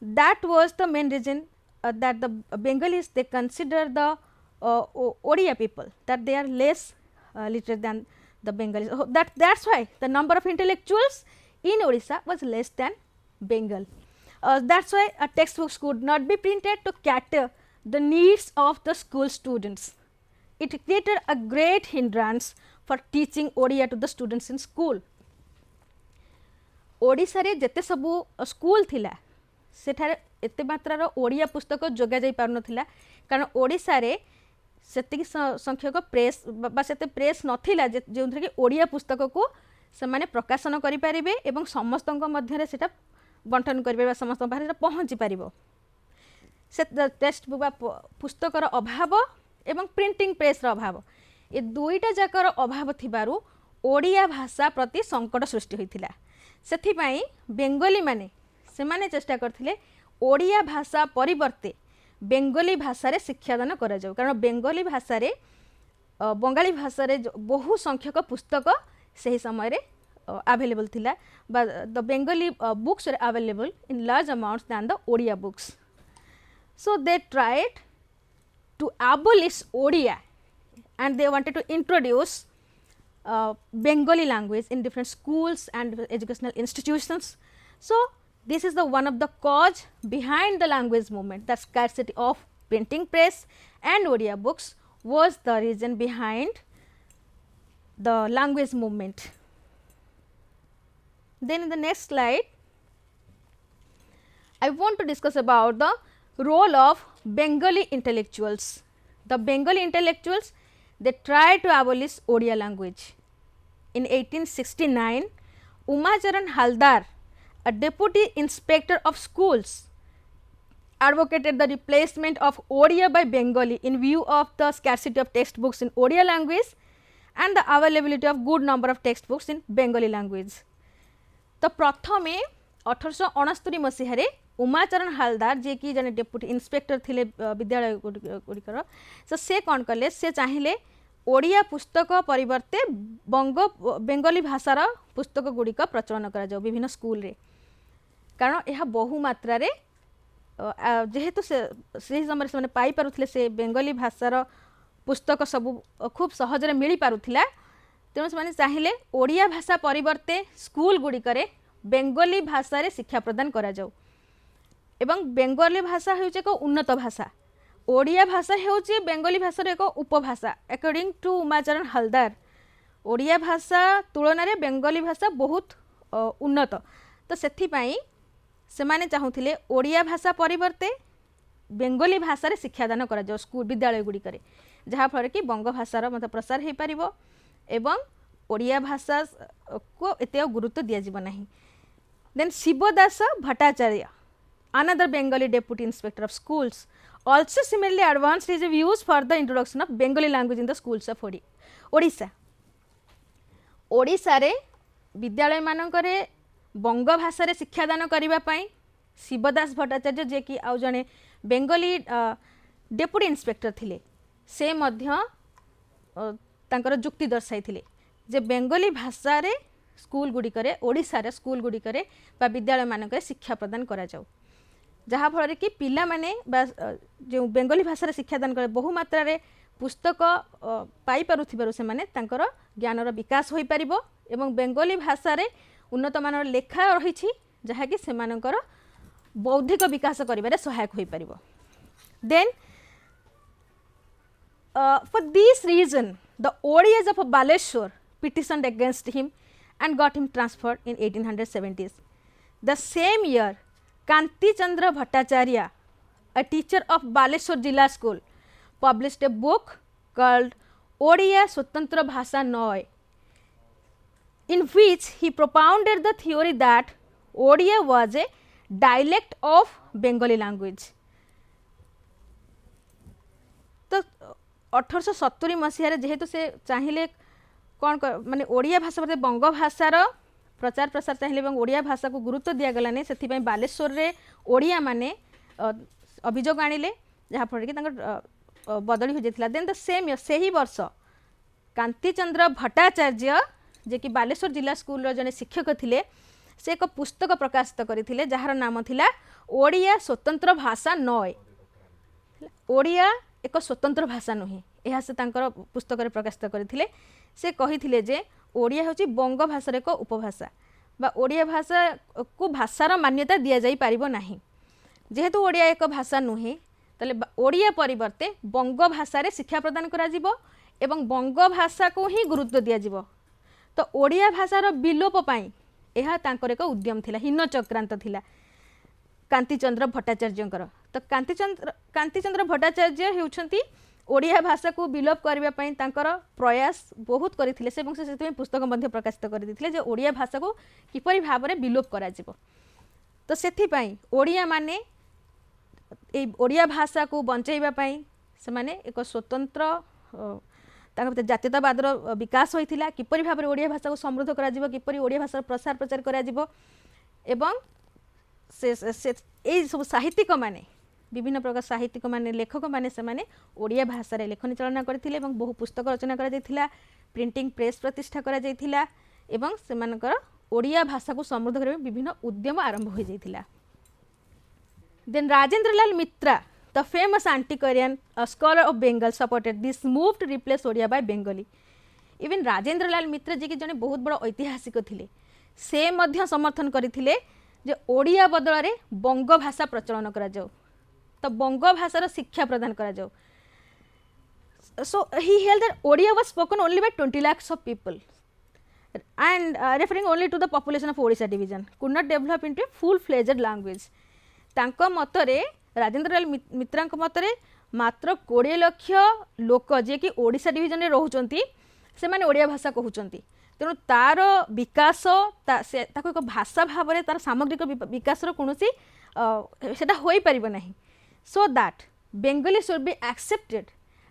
that was the main reason that the Bengalis, they consider the Odia people, that they are less literate than the Bengalis. So, that's why the number of intellectuals in Odisha was less than Bengal. That's why textbooks could not be printed to cater the needs of the school students. It created a great hindrance for teaching Odia to the students in school. Odisha रे जेते सबू school थिला सेठारे एते मात्रार ओडिया पुस्तक जोगा जाई पार नथिला, कारण ओडिशा रे सेतिक संख्यक प्रेस बा सेते प्रेस नथिला जेउथरे कि ओडिया पुस्तक को से माने प्रकाशन करि परिबे एवं समस्तक मध्य रे सेटा बंटन करिबे बा समस्त बाहर पहुँची पारिबो। से टेक्स्ट बुक बा पुस्तकर अभाव एवं प्रिंटिंग प्रेस अभाव, ए दुईटा जाकर अभाव थिबारु ओडिया भाषा प्रति संकट सृष्टि होइथिला। सेथिपाई बेंगली माने से माने चेष्टा करथिले ओडिया भाषा परिवर्ते बेंगली भाषा रे शिक्षादान करा जाऊ, कारण बेंगली भाषा रे बंगाली भाषा रे बहु संख्यक पुस्तक सही समय रे अवेलेबल थिला, the Bengali books are available in large amounts than the Odia books. So, they tried to abolish Odia and they wanted to introduce Bengali language in different schools and educational institutions. So, this is the one of the cause behind the language movement. The scarcity of printing press and Odia books was the reason behind the language movement. Then in the next slide, I want to discuss about the role of Bengali intellectuals. The Bengali intellectuals, they tried to abolish Odia language. In 1869, Umacharan Haldar, a deputy inspector of schools, advocated the replacement of Odia by Bengali in view of the scarcity of textbooks in Odia language and the availability of good number of textbooks in Bengali language. तो प्रथमे 1869 मसीह उमाचरण हालदार जे कि जने deputy inspector थिले विद्यालय गुड़िकर, तो से कौन कले, से चाहिए ओडिया पुस्तक परिवर्ते बेंगली भाषार पुस्तक गुड़िक प्रचलन करा जाओ विभिन्न स्कूल रे, कारण यह बहु मात्रा रे जेहेतु से समय से पाई पारुथिले से बेंगली भाषार पुस्तक सब खूब सहजरे मिली पारुथिला, तेणु से चाहिए ओडिया भाषा परिवर्ते स्कूल गुड़िक बेंगली भाषा रे शिक्षा प्रदान करा जाओ एवं बेंगली भाषा होउचे एक उन्नत भाषा, ओडिया भाषा होउचे बेंगली भाषार एक उपभाषा। अकॉर्डिंग टू उमाचरण हलदार, ओडिया भाषा तुलन में बेंगली भाषा बहुत उन्नत, तो सेथिपाई सेमाने चाहूथिले ओडिया भाषा परिवर्ते बेंगली भाषा रे शिक्षादान करा जाओ स्कूल विद्यालय गुड़िक, जहाँ फल कि बंग भाषार मत प्रसार हो पारिबो एवं ओडिया भाषा को एते गुरुत्व दिया जीव नहीं। Then Shivdas Bhattacharya, another Bengali deputy inspector of schools, also similarly advanced his views for the introduction of Bengali language in the schools of Odisha. Odisha रे विद्यालय मानकरे बंग भाषा रे शिक्षादान करिबा पई शिवदास भट्टाचार्य जे कि आउ जने बेंगली डेप्यूटी इंस्पेक्टर थिले, से मध्य तांकर जुक्ति दर्शाई थिले जे बेंगली भाषा रे स्कूल गुड़िक ओडिशा रे स्कूल गुड़िक बा विद्यालय मानक शिक्षा प्रदान करा जाऊ, जहाँ फल कि पिला माने जो बेंगली भाषा शिक्षादान करे बहु मात्रा रे पुस्तक पाई पारुथिबारु से माने तांकर ज्ञानर विकास होई परिबो एवं बेंगली भाषा रे उन्नत मानर लेखा रही जहाँकि सेमानकर बौद्धिक विकास करिबारे सहायक होई परिबो. Then for this reason the ODIs of Baleshwar petitioned against him and got him transferred in 1870s. The same year Kanti Chandra Bhattacharya, a teacher of Baleshwar Jilla School, published a book called Odia Swatantra Bhasha Noy, in which he propounded the theory that Odia was a dialect of Bengali language. तो 1870 मसीह जेहेतु से चाहिए कौन माने ओडिया भाषा प्रति बंग भाषार प्रचार प्रसार चाहिए और ओडिया भाषा को गुरुत्व दिगलानी से बालेश्वर रे ओडिया माने अभियोग आनिले जहाँफल कि बदली हो जाता. देन द सेम इयर से ही वर्ष कांति चंद्र भट्टाचार्य जे कि बालेश्वर जिला स्कूल जने शिक्षक थिले से एक पुस्तक प्रकाशित करथिले जार नाम थिला ओडिया स्वतंत्र भाषा नय. ओडिया एक स्वतंत्र भाषा नुहे यह से तांकर पुस्तक रे प्रकाशित करथिले. से कहिथिले जे ओडिया होची बंग भाषार एक उपभाषा बा ओडिया भाषा को भाषार मान्यता दिया जाई पारिबो नाही. जेहेतु ओडिया एक भाषा नुहे तले ओडिया परिवर्ते बंग भाषा रे शिक्षा प्रदान करा जिवो एवं बंग भाषा को ही गुरुत्व दिया जिवो. तो ओडिया भाषार विलोप पाई यह तांकर एक उद्यम थिला, हीन चक्रांत थिला कांतिचंद्र भट्टाचार्यंकर. तो कांतिचंद्र भट्टाचार्य हेउछंती ओडिया भाषा को विलोप करबा पई तांकर प्रयास बहुत करथिले से से पुस्तक मध्ये प्रकाशित कर दिथिले जे ओडिया भाषा को किपरि भाबरे विलोप करा जिवो. तो सेथि पई ओडिया माने ए ओडिया भाषा को बंचाइबा पई से माने एक स्वतंत्र तांकर जातीयतावादर विकास होइथिला. किपरि भाबरे ओडिया भाषा को समृद्ध करा जिवो, किपरि ओडिया भाषार प्रसार प्रचार करा जिवो एवं से सब साहित्यिक माने विभिन्न प्रकार साहित्यिक माने लेखक माने से माने ओडिया भाषा रे लेखन चलना करथिले एवं बहु पुस्तक रचना करा जायथिला, प्रिंटिंग प्रेस प्रतिष्ठा करा जायथिला एवं से मानकर ओडिया भाषा को समृद्ध करबा विभिन्न उद्यम आरंभ हो जायथिला. Then Rajendralal Mitra, the famous antiquarian, a scholar of Bengal, supported this move to replace Odia by Bengali. Even Rajendralal Mitra जी के जने बहुत बड़ा ऐतिहासिक थिले से मध्य समर्थन करथिले जे ओडिया बदल रे बंग भाषा प्रचलन करा जाओ, तो बंग भाषार शिक्षा प्रदान करा जाओ. So he held that Odia was spoken only by 20 lakhs of people and referring only to the population of Odisha division, could not develop into a full-fledged language. तांको मतरे राजेंद्रलाल मित्रांको मतरे मात्र 20 लाख लोक जे कि ओडिशा डिविजन रे रहउचंती से माने ओडिया भाषा कहउचंती. तेणु तार विकास ताको एक भाषा भाव में तार सामग्रिक विकास कोनोसी सेटा होई परिबो नाही. So that Bengali should be accepted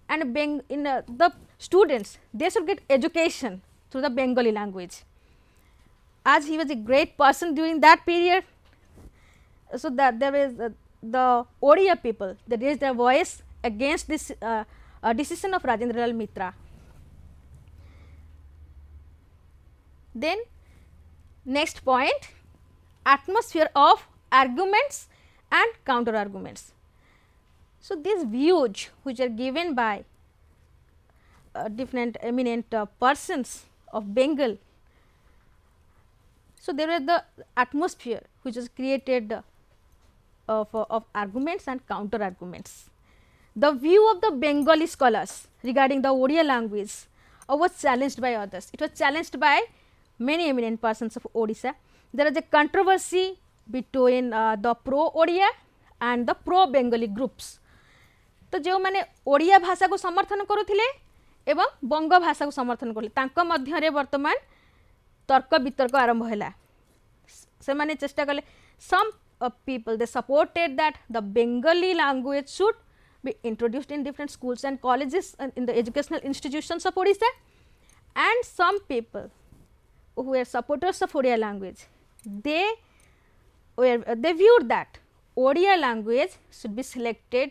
and the students they should get education through the Bengali language. As he was a great person during that period, so that there is the Odia people that raised their voice against this decision of Rajendralal Mitra. Then next point, atmosphere of arguments and counter arguments. So these views which are given by different eminent persons of Bengal, so there is the atmosphere which is created of arguments and counter arguments. The view of the Bengali scholars regarding the Odia language was challenged by others. It was challenged by many eminent persons of Odisha. There is a controversy between the pro-Odia and the pro-Bengali groups. तो जो माने ओडिया भाषा को समर्थन करुथिले एवं बंग भाषा को समर्थन करले तांको मध्यरे वर्तमान तर्क वितर्क आरंभ हैला. से माने चेष्टा कले some people they supported that the Bengali language should be introduced in different schools and colleges and in the educational institutions of Odisha, and some people who were supporters of Odia language they viewed that Odia language should be selected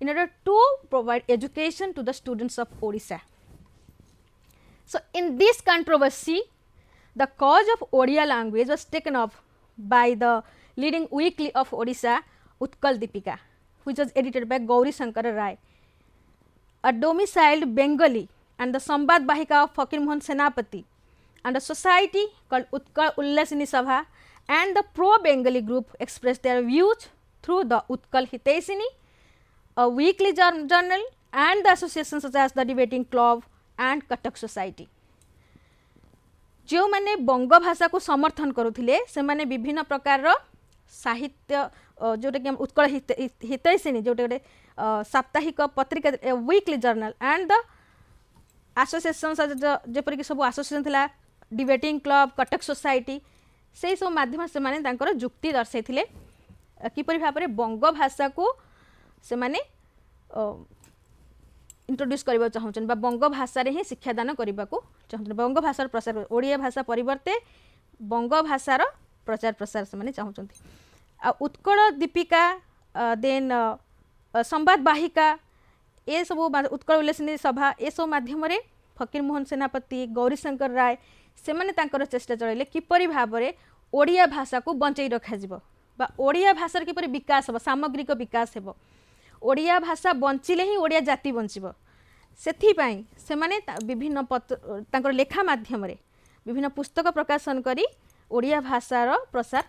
in order to provide education to the students of Odisha. So in this controversy, the cause of Odia language was taken up by the leading weekly of Odisha, Utkal Deepika, which was edited by Gauri Shankar Rai, a domiciled Bengali, and the Sambad Bahika of Fakir Mohan Senapati, and a society called Utkal Ullasini Sabha, and the pro-Bengali group expressed their views through the Utkal Hitaisini, a weekly journal, and the associations such as the Debating Club and Katak Society. जो माने बंग भाषा को समर्थन करुथिले से माने विभिन्न प्रकार साहित्य जोटा कि उत्कल हितैषिणी जोटा गोटे साप्ताहिक पत्रिका weekly journal and the association जेपरि कि सब एसोसिएशन थिला डिबेटिंग क्लब कटक सोसाइटी से सब माध्यम से माने तांकर जुक्ति दर्शाइथिले किपरि भाबरे बंग भाषा को से माने इंट्रोड्यूस करबा चाहछन बा बंग भाषा रे ही शिक्षादान करबा को चाहछन बंग भाषार प्रसार ओडिया भाषा परिवर्ते बंग भाषार प्रचार प्रसार से माने चाहछन उत्कल दीपिका देन संवाद वाहिका ए सब उत्कल उल्लेखनीय सभा ए सब माध्यम रे फकीर मोहन सेनापति गौरीशंकर राय से माने तांकर चेष्टा चलाइले किपरि भाबरे ओडिया भाषा को बंचै रखा जिवो बा ओडिया भाषार किपरि विकास हो सामग्रिक विकास हेबो ओडिया भाषा बंचिले ही ओडिया जाति बंचिबो सेथि पई से माने विभिन्न तांकर लेखा माध्यम रे विभिन्न पुस्तक प्रकाशन करी ओडिया भाषार प्रसार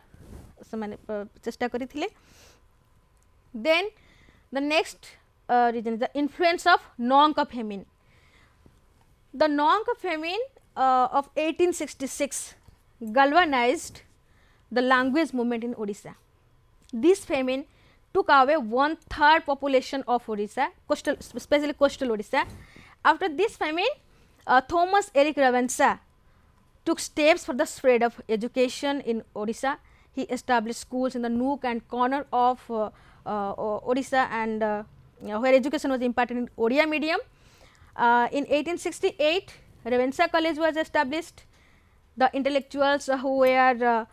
से माने चेष्टा करिथिले then the next reason the influence of Naanka famine the Naanka famine of 1866 galvanized the language movement in Odisha. This famine took away 1/3 population of Odisha, coastal, especially coastal Odisha. After this famine, Thomas Eric Ravensa took steps for the spread of education in Odisha. He established schools in the nook and corner of Odisha and where education was imparted in Odia medium. In 1868, Ravensa College was established. The intellectuals who were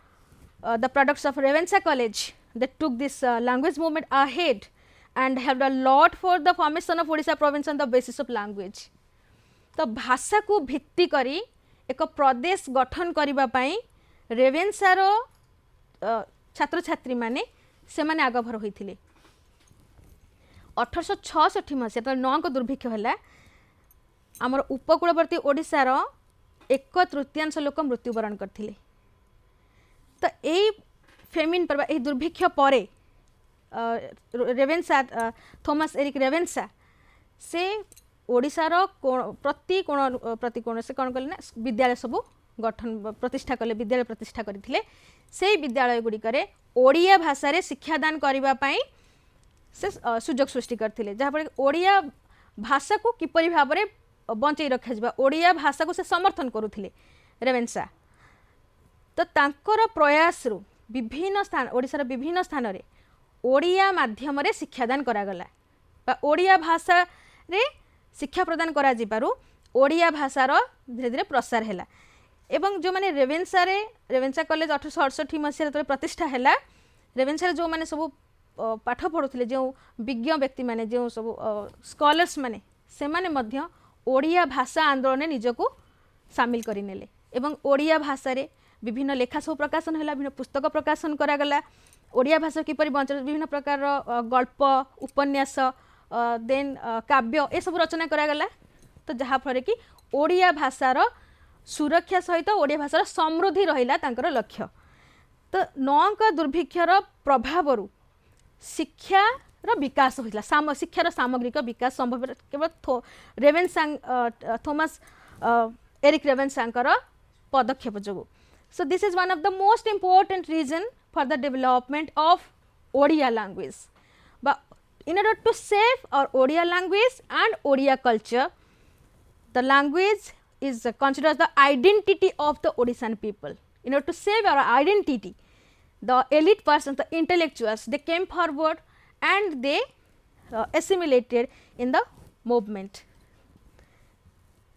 the products of Ravensa College, they took this language movement ahead and helped a lot for the formation of Odisha province on the basis of language. तो भाषा को भित्ति करी एक प्रदेश गठन करिबा पई रेवेन्सा रो छात्र छात्री माने से माने आगभर होइथिले 1866 मसिया तो नौक दुर्भिक्ष होला आमर उपकूलवर्ती ओडिशा रो 1/3 लोक मृत्युवरण करथिले तो एई फेमिन पर एई दुर्भिक्ष परे रेवेन्सा थॉमस एरिक रेवेन्सा से ओडिशा रो प्रति कोण से कोन कले ना विद्यालय सब गठन प्रतिष्ठा कले विद्यालय प्रतिष्ठा करथिले से विद्यालय गुडी करे ओडिया भाषा रे शिक्षादान करिबा पई से सुजोग सृष्टि करथिले जहा पर ओडिया भाषा को किपरि भाबरे बंचै रखा जिबा ओडिया भाषा को से समर्थन करुथिले रेवेन्सा तो तांकर प्रयास रु विभिन्न स्थान ओडिसा विभिन्न स्थान रे ओडिया माध्यम रे शिक्षादान करा गला बा ओडिया भाषा रे शिक्षा प्रदान करा जिबारु ओडिया भाषार धीरे धीरे प्रसार हैला एवं जो माने रेवेन्सा कॉलेज 1868 मसिया रे प्रतिष्ठा हैला रेवेन्सा जो माने सब पाठ पढुथिले जो विज्ञ व्यक्ति माने जो सब स्कॉलर्स माने से माने मध्य ओडिया भाषा आंदोलन निजको शामिल करि नेले एवं ओडिया भाषा रे विभिन्न लेखा सब प्रकाशन हैला विभिन्न पुस्तक प्रकाशन करा गला ओडिया भाषा किपरि बंच विभिन्न प्रकार गल्प उपन्यास देन काव्य ए सब रचना करा गला तो जहा फरे कि ओडिया भाषार सुरक्षा सहित ओडिया भाषार समृद्धि रहिला तांकर लक्ष्य तो नौक दुर्भिक्षर प्रभाव रु शिक्षा विकास होइला शिक्षार सामग्रिक विकास संभव केवल रेवेन्सा थॉमस एरिक रेवेन्सांकर पदक्षेप जोगु so this is one of the most important reason for the development of Odia language but in order to save our Odia language and Odia culture the language is considered as the identity of the Odishan people in order to save our identity the elite persons the intellectuals they came forward and they assimilated in the movement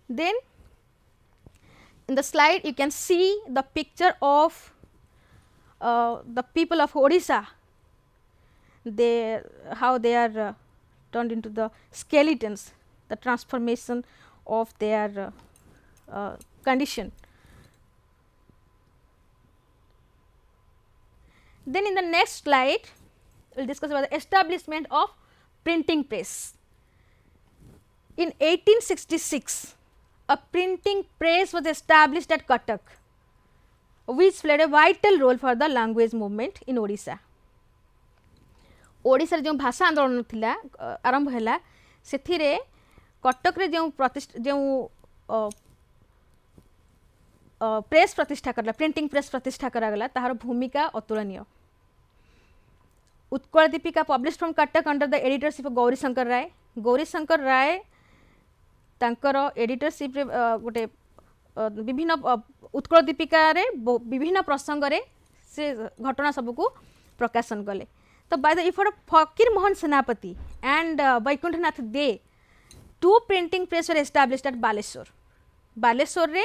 then in the slide you can see the picture of the people of Odisha how they are turned into the skeletons the transformation of their condition then in the next slide we will discuss about the establishment of printing press in 1866 a printing press was established at Cuttack, which played a vital role for the language movement in Odisha. Odisha जो भाषा आंदोलन थिला आरंभ हैला सेथिरे कटक रे जो press प्रतिष्ठा करला प्रिंटिंग प्रेस प्रतिष्ठा करा गला ताहार भूमिका अतुलनीय. Utkal Dipika publish from Cuttack under the editorship of Gourishankar Ray. Gourishankar Ray तांकर एडिटरशिप रे गोटे विभिन्न उत्कल दीपिका रे विभिन्न प्रसंग रे से घटना सब को प्रकाशन कले. तो by the effort of Fakir Mohan Senapati and Baikunthanath the two printing press were established at Baleshwar. Baleshwar रे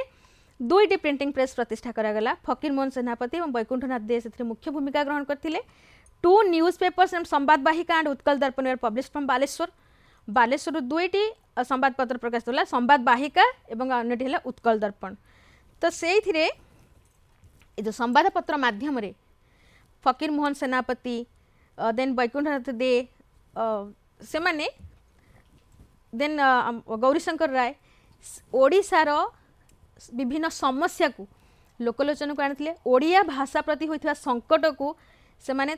दुईटी प्रिंटिंग प्रेस प्रतिष्ठा करागला. फकीर मोहन सेनापति और वैकुंठनाथ दे से मुख्य भूमिका ग्रहण करते. टू न्यूज पेपर्स एंड संवाद वाहिका एंड उत्कल दर्पण वर पब्लिश फ्रॉम बालेश्वर. बालेश्वर दुईटी संवाद पत्र प्रकाशित होला, संवाद वाहिका एवं अन्यटी है उत्कल दर्पण. तो से जो संवाद पत्र माध्यम रे फकीर मोहन सेनापति देन वैकुंठनाथ दे से माने देन गौरीशंकर राय ओडिशार विभिन्न समस्या को लोकलोचन को आनी. ओडिया भाषा प्रति होइथिबा संकट को से माने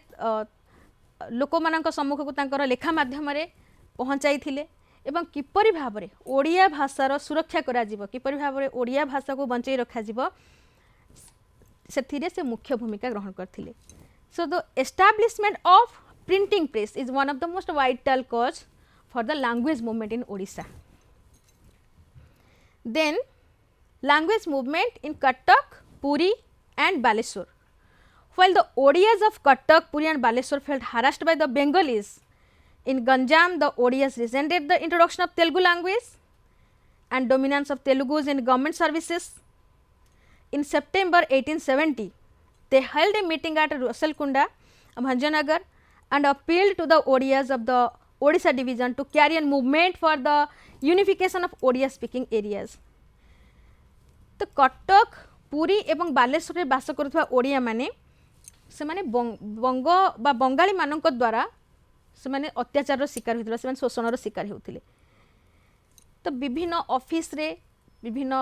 लोक मानक सम्मुख को तांकर लेखा माध्यम रे पहुंचाई थिले एवं किपरि भाबरे ओडिया भाषार सुरक्षा करा जिवो, किपरि भाबरे ओडिया भाषा को बंचई रखा जिवो सेथिरे से मुख्य भूमिका ग्रहण करथिले. So the establishment of printing press is one of the most vital cause for the language movement in Odisha. Then language movement in Cuttack, Puri and Baleshwar. While the Odiyas of Cuttack, Puri and Baleshwar felt harassed by the Bengalis, in Ganjam the Odiyas resented the introduction of Telugu language and dominance of Telugus in government services. In September 1870, they held a meeting at Rusalkunda, Bhanjanagar, and appealed to the Odiyas of the Odisha division to carry a movement for the unification of Odia speaking areas. तो कटक पुरी एवं बालेश्वर बास करुवा ओडिया माने से माने बंग बा बंगाली मानक द्वारा से माने अत्याचार शिकार होता से शोषण शिकार होते. तो विभिन्न ऑफिस रे विभिन्न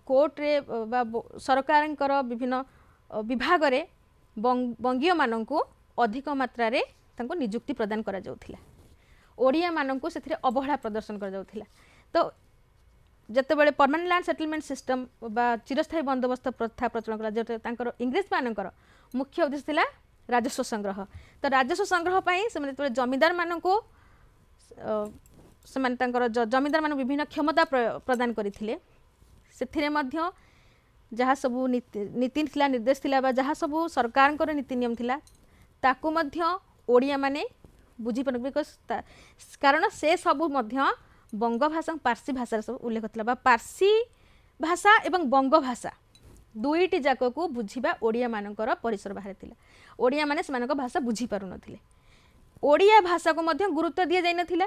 कोर्ट रे बा सरकार विभिन्न विभाग रे बंगीय मानक अधिक मात्रा रे तांको नियुक्ति प्रदान करा जाउथिला. ओडिया मानक से अवहेला प्रदर्शन करा जाउथिला. तो जते बेले परमानेंट लैंड सेटलमेंट सिस्टम बा चिरस्थायी बंदोबस्त प्रथा प्रचलन करा जते तांकर इंग्लिश मानकर मुख्य उद्देश्य थिला राजस्व संग्रह. तो राजस्व संग्रह पई से माने जमीदार मानक से माने तांकर जमीदार मान विभिन्न क्षमता प्रदान करथिले. सेथिरे मध्य जहाँ सबू नीति थिला निर्देश थिला बा जहाँ सबू सरकार नीति नियम थिला ताकू मध्य ओडिया माने बुझी पार बिकज कारण से सबू मध्य बंग भाषा पार्सी भाषा सब उल्लेख थिला बा पार्सी भाषा एवं बंग भाषा दुईटी जाक को बुझीबा ओडिया मानकर परिसर बाहर थिला. ओडिया माने सेमानक भाषा बुझी पारु नथिले. ओडिया भाषा को मध्य गुरुत्व दिया जाय नथिला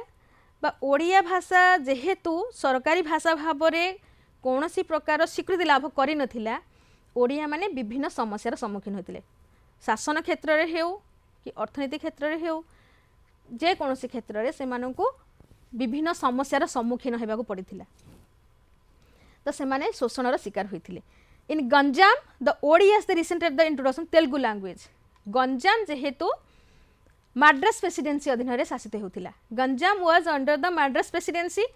बा ओडिया भाषा जेहेतु सरकारी भाषा भाबरे कौनसी प्रकार स्वीकृति लाभ करि नथिला. ओडिया माने विभिन्न समस्यार सम्मुखीन होतिले. शासन क्षेत्र रे हेउ कि अर्थनीति क्षेत्र रे हेउ जे कौनसी क्षेत्र रे सेमानकु विभिन्न समस्यार सम्मुखीन हेबाकु पड़िथिला. तो सेमाने शोषणर शिकार होइथिले. In Ganjam the Odias the resented the introduction Telugu language. Ganjam जेहेतु माड्रास प्रेसिडेंसी अधीन रे शासित होतिला. Ganjam was under the Madras presidency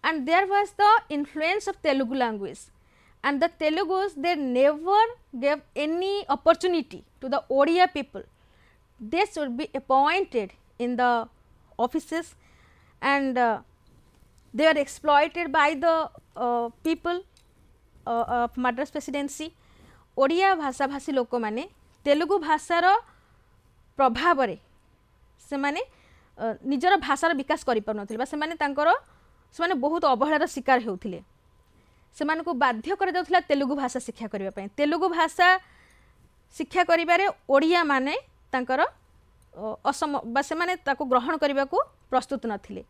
and there was the influence of Telugu language, and the Telugus they never gave any opportunity to the Odia people. They should be appointed in the offices and they were exploited by the people of Madras presidency. Odia भाषा भाषी लोक माने तेलुगु भाषार प्रभाव रे से माने निजर भाषार विकास करि पार नथिले बा से माने तांकर से बहुत अवहेलार शिकार होते. से बाध्य कर जाउथिला तेलुगु भाषा शिक्षा करबा पई. तेलुगु भाषा शिक्षा करिबारे ओडिया माने तांकर असम बा से माने ताको ग्रहण करबा को प्रस्तुत नथिले.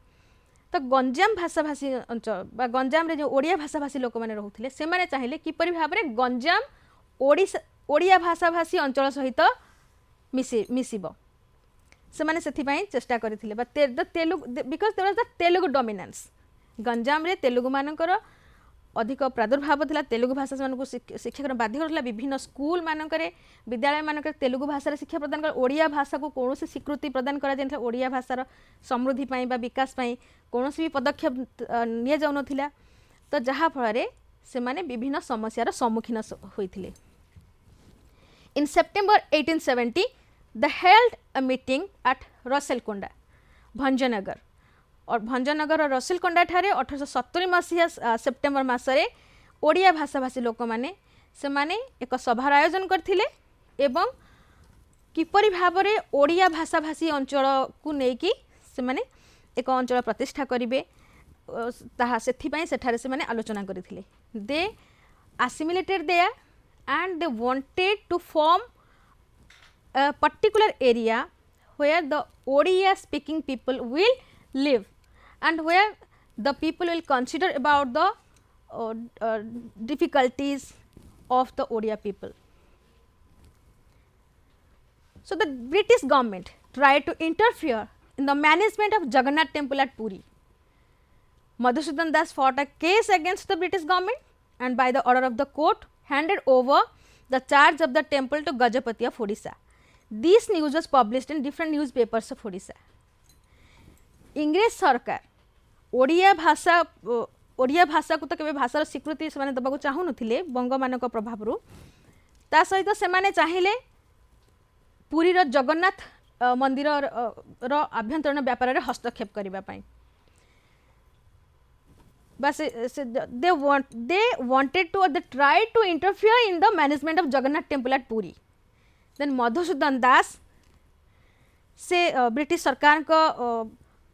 तो गंजाम भाषा भाषी अंचल बा गंजाम रे जो ओडिया भाषा भाषी लोक माने रहुथिले से माने चाहिले किपरि भाबरे गंजाम ओडिया भाषा भाषी अंचल सहित मिसिबो. से माने सेथि पई चेष्टा करथिले बा Telugu because there was the Telugu dominance. Ganjam रे तेलुगु मानकर अधिक प्रादुर्भाव था तेलुगु भाषा से शिक्षा बाध्य करता विभिन्न स्कूल मानक विद्यालय मानक तेलुगु भाषा शिक्षा प्रदान कर ओडिया भाषा को कौन स्वीकृति प्रदान करा ओडिया भाषार समृद्धि बा विकास कौन भी पदक्षेप नि जाऊनथिला तो जहाँ फल से माने विभिन्न समस्यार सम्मुखीन होइथिले। In September 1870 they held a meeting at रसेलकोंडा Bhanjanagar और भंजनगर और रसेलकोंडा ठारे 1870 मसीहा सेप्टेम्बर मासरे ओडिया भाषाभाषी लोक माने से माने एक सभार आयोजन करथिले एवं किपरि भाबरे ओडिया भाषाभाषी अंचल को नेकी से माने एक अंचल प्रतिष्ठा करिवे ताहा सेथिपाई सेठारे से माने आलोचना करथिले। दे assimilated there and they wanted to form a particular area where the Odia speaking people will live and where the people will consider about the difficulties of the Odia people. So, the British government tried to interfere in the management of Jagannath temple at Puri. Madhusudan Das fought a case against the British government and by the order of the court handed over the charge of the temple to Gajapati of Odisha. This news was published in different newspapers of Odisha. इंग्रेज सरकार ओडिया भाषा को तो केबे भाषार स्वीकृति से माने दबाको चाहू नथिले बंग मानक प्रभाव रु ता सहित से माने चाहिले पुरी रो जगन्नाथ मंदिर रो आभ्यंतरण व्यापार रे हस्तक्षेप करिबा पई बस they wanted to or they tried to interfere in the management of Jagannath temple at Puri. Then Madhusudan Das से ब्रिटिश सरकार को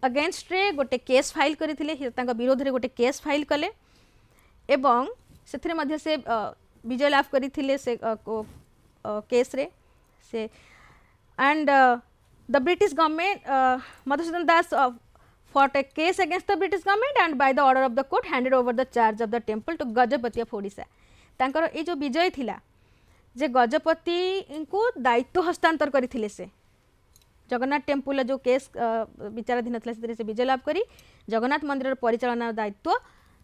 अगेंस्ट रे गोटे केस फाइल करथिले तांका विरोध रे गोटे केस फाइल कले एवं सेथरे मध्ये से विजय लाभ करथिले से केस रे से and the British government Madhusudan Das fought a case against the British government and by the order of the court handed over the charge of the temple to Gajapati of Odisha. तांकर ए जो विजय थिला जे गजपति को दायित्व हस्तांतर करथिले से जगन्नाथ टेम्पल जो case विचाराधीन था से विजय लाभ करी जगन्नाथ मंदिर परिचालना दायित्व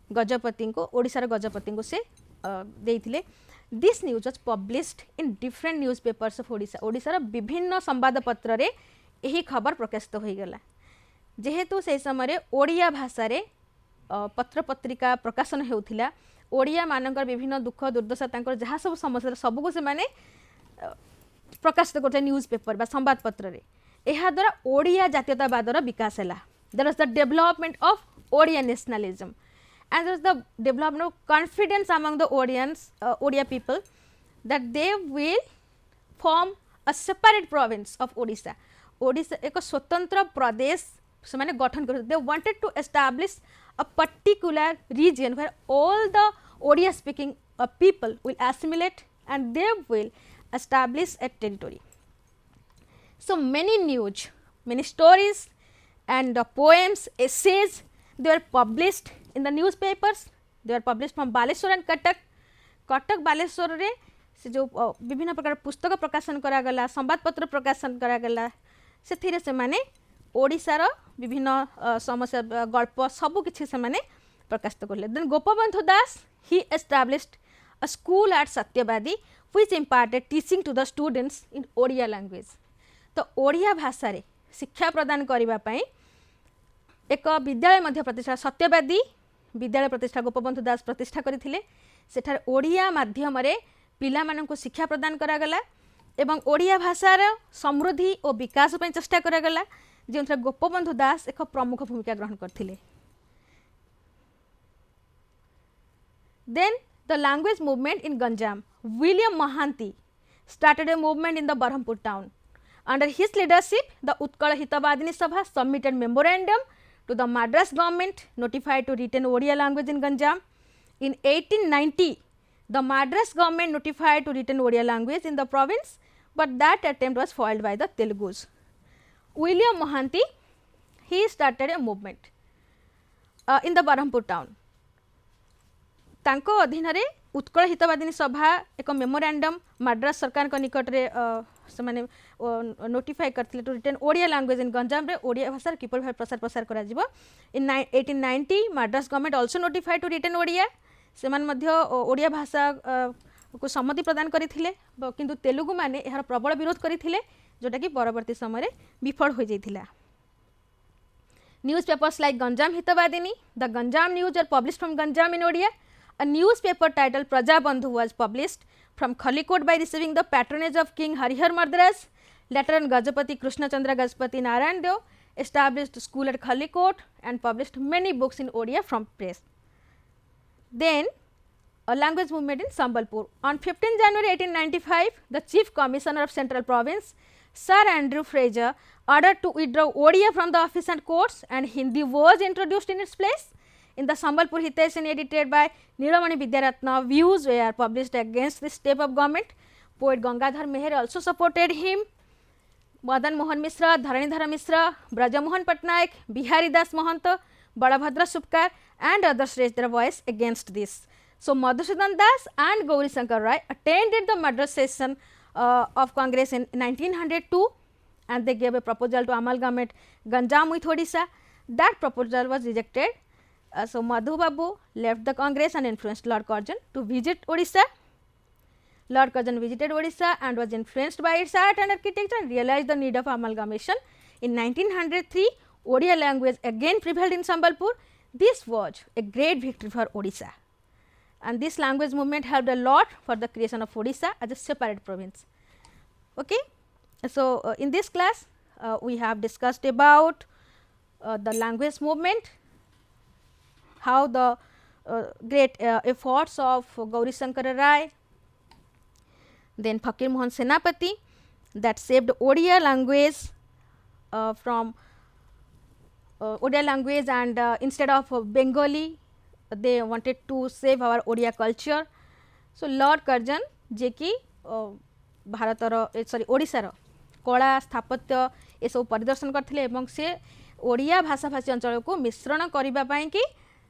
गजपति को ओडिशार गजपति को से देइथिले। This news was published in different news papers of Odisha ओडिशार विभिन्न संवादपत्र रे एही खबर प्रकाशित होई गेला जेहेतु से समय ओडिया भाषा रे पत्र पत्रिका प्रकाशन होउथिला ओडिया मानकर विभिन्न दुख दुर्दशा तांकर जहाँ सब समस्या सबको से माने प्रकाशित करते न्यूज पेपर बा संवाद पत्र रे एहा द्वारा ओडिया जातीयतावादर विकास हैला। There is the development of Odia nationalism and there is the development of confidence among the Odia people that they will form a separate province of Odisha. Odisha एक स्वतंत्र प्रदेश से माने गठन कर they wanted to establish a particular region where all the Odia speaking people will assimilate and they will establish a territory. So many news, many stories and poems, essays they were published in the newspapers. They were published from Baleshwar and Cuttack. Cuttack Baleshwar रे से जो विभिन्न प्रकार पुस्तक प्रकाशन करा गला संवाद पत्र प्रकाशन करा गला से से माने ओडिशार विभिन्न समस्या गल्प सबु किछि से माने प्रकाशित करले। Then Gopabandhu Das he established a school at सत्यवादी which imparted teaching to the students in Odia language. तो ओडिया भाषा रे शिक्षा प्रदान करिबा पई एक विद्यालय मध्य प्रतिष्ठा सत्यवादी विद्यालय प्रतिष्ठा गोपबंधु दास प्रतिष्ठा करथिले। सेठार ओडिया माध्यम रे पिला माननको शिक्षा प्रदान करा गला एवं ओडिया भाषार समृद्धि और विकास पई चेष्टा करा गला जेंथरा गोपबंधु दास एक प्रमुख भूमिका ग्रहण करथिले। Then the language movement in Ganjam, William Mahanti started a movement in the Berhampur town. Under his leadership, the Utkala Hitavadini Sabha submitted memorandum to the Madras government notified to retain Odia language in Ganjam. In 1890, the Madras government notified to retain Odia language in the province, but that attempt was foiled by the Telugus. William Mohanty, he started a movement in the Berhampur town. तांको अधीन रे उत्कल हितवादिनी सभा एक memorandum Madras सरकार को निकट रे से माने नोटिफाई करथिले to retain Odia language in Ganjam रे ओडिया भाषा किपर प्रसार करा जिवो। In 1890 Madras government also notified to retain Odia से ओडिया भाषा को सम्मति प्रदान करथिले किंतु तेलुगु माने यार प्रबल विरोध करथिले जोटा कि परवर्ती समय विफल हो जाइथिला. Newspapers like Ganjam Hitavadini, the Ganjam news are published from Ganjam in Odia. A newspaper titled Prajabandhu was published from Khalikot by receiving the patronage of King Harihar Mardaraj. Later on, Gajapati Krishna Chandra Gajapati Narayan Dev established school at Khalikot and published many books in Odia from press. Then, a language movement in Sambalpur. On 15 January 1895, the Chief Commissioner of Central Province, Sir Andrew Fraser, ordered to withdraw Odia from the office and courts, and Hindi was introduced in its place. In the Sambalpur Hiteshan edited by Nilamani Vidyaratna, views were published against this step of government. Poet Gangadhar Meher also supported him. Madan Mohan Mishra, Dharanidhara Mishra, Brajamohan Patnaik, Bihari Das Mahanta, Badabhadra Subkar and others raised their voice against this. So, Madhusudan Das and Gauri Shankar Rai attended the Madras session of Congress in 1902, and they gave a proposal to amalgamate Ganjam with Odisha. That proposal was rejected. So, Madhu Babu left the Congress and influenced Lord Curzon to visit Odisha. Lord Curzon visited Odisha and was influenced by its art and architecture and realized the need of amalgamation. In 1903, Odia language again prevailed in Sambalpur. This was a great victory for Odisha, and this language movement helped a lot for the creation of Odisha as a separate province. Okay. So, in this class we have discussed about the language movement, how the great efforts of Gauri Shankara Rai, then Fakir Mohan Senapati that saved Odia language from Odia language, and instead of Bengali they wanted to save our Odia culture. So, Lord Curzon जे कि भारतर sorry ओडिशार कला स्थापत्य ये सब परिदर्शन करथिले एवं से ओडिया भाषाभाषी अंचल को मिश्रण करबा पई कि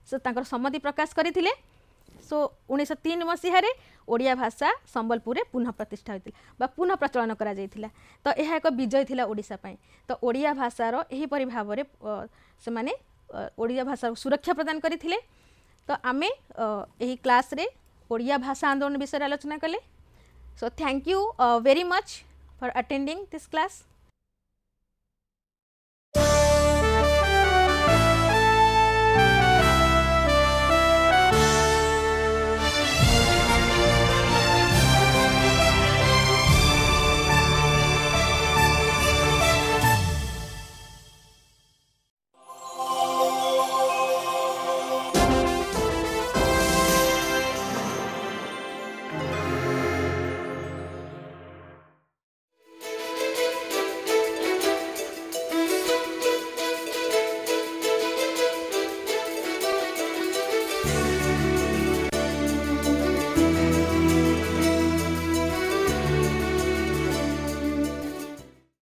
से तांकर सम्मति प्रकाश करथिले. सो 1903 मसीह रे ओडिया भाषा संबलपुर पुनः प्रतिष्ठा होइतिला बा पुनः प्रचलन करा जाइतिला. तो यह एक विजय थिला ओडिशा पई. तो ओडिया भाषार एही परि भाबरे से माने ओडिया भाषा सुरक्षा प्रदान करथिले. तो आमे एही क्लास रे ओडिया भाषा आंदोलन विषय आलोचना कले. So, thank you very much for attending this class.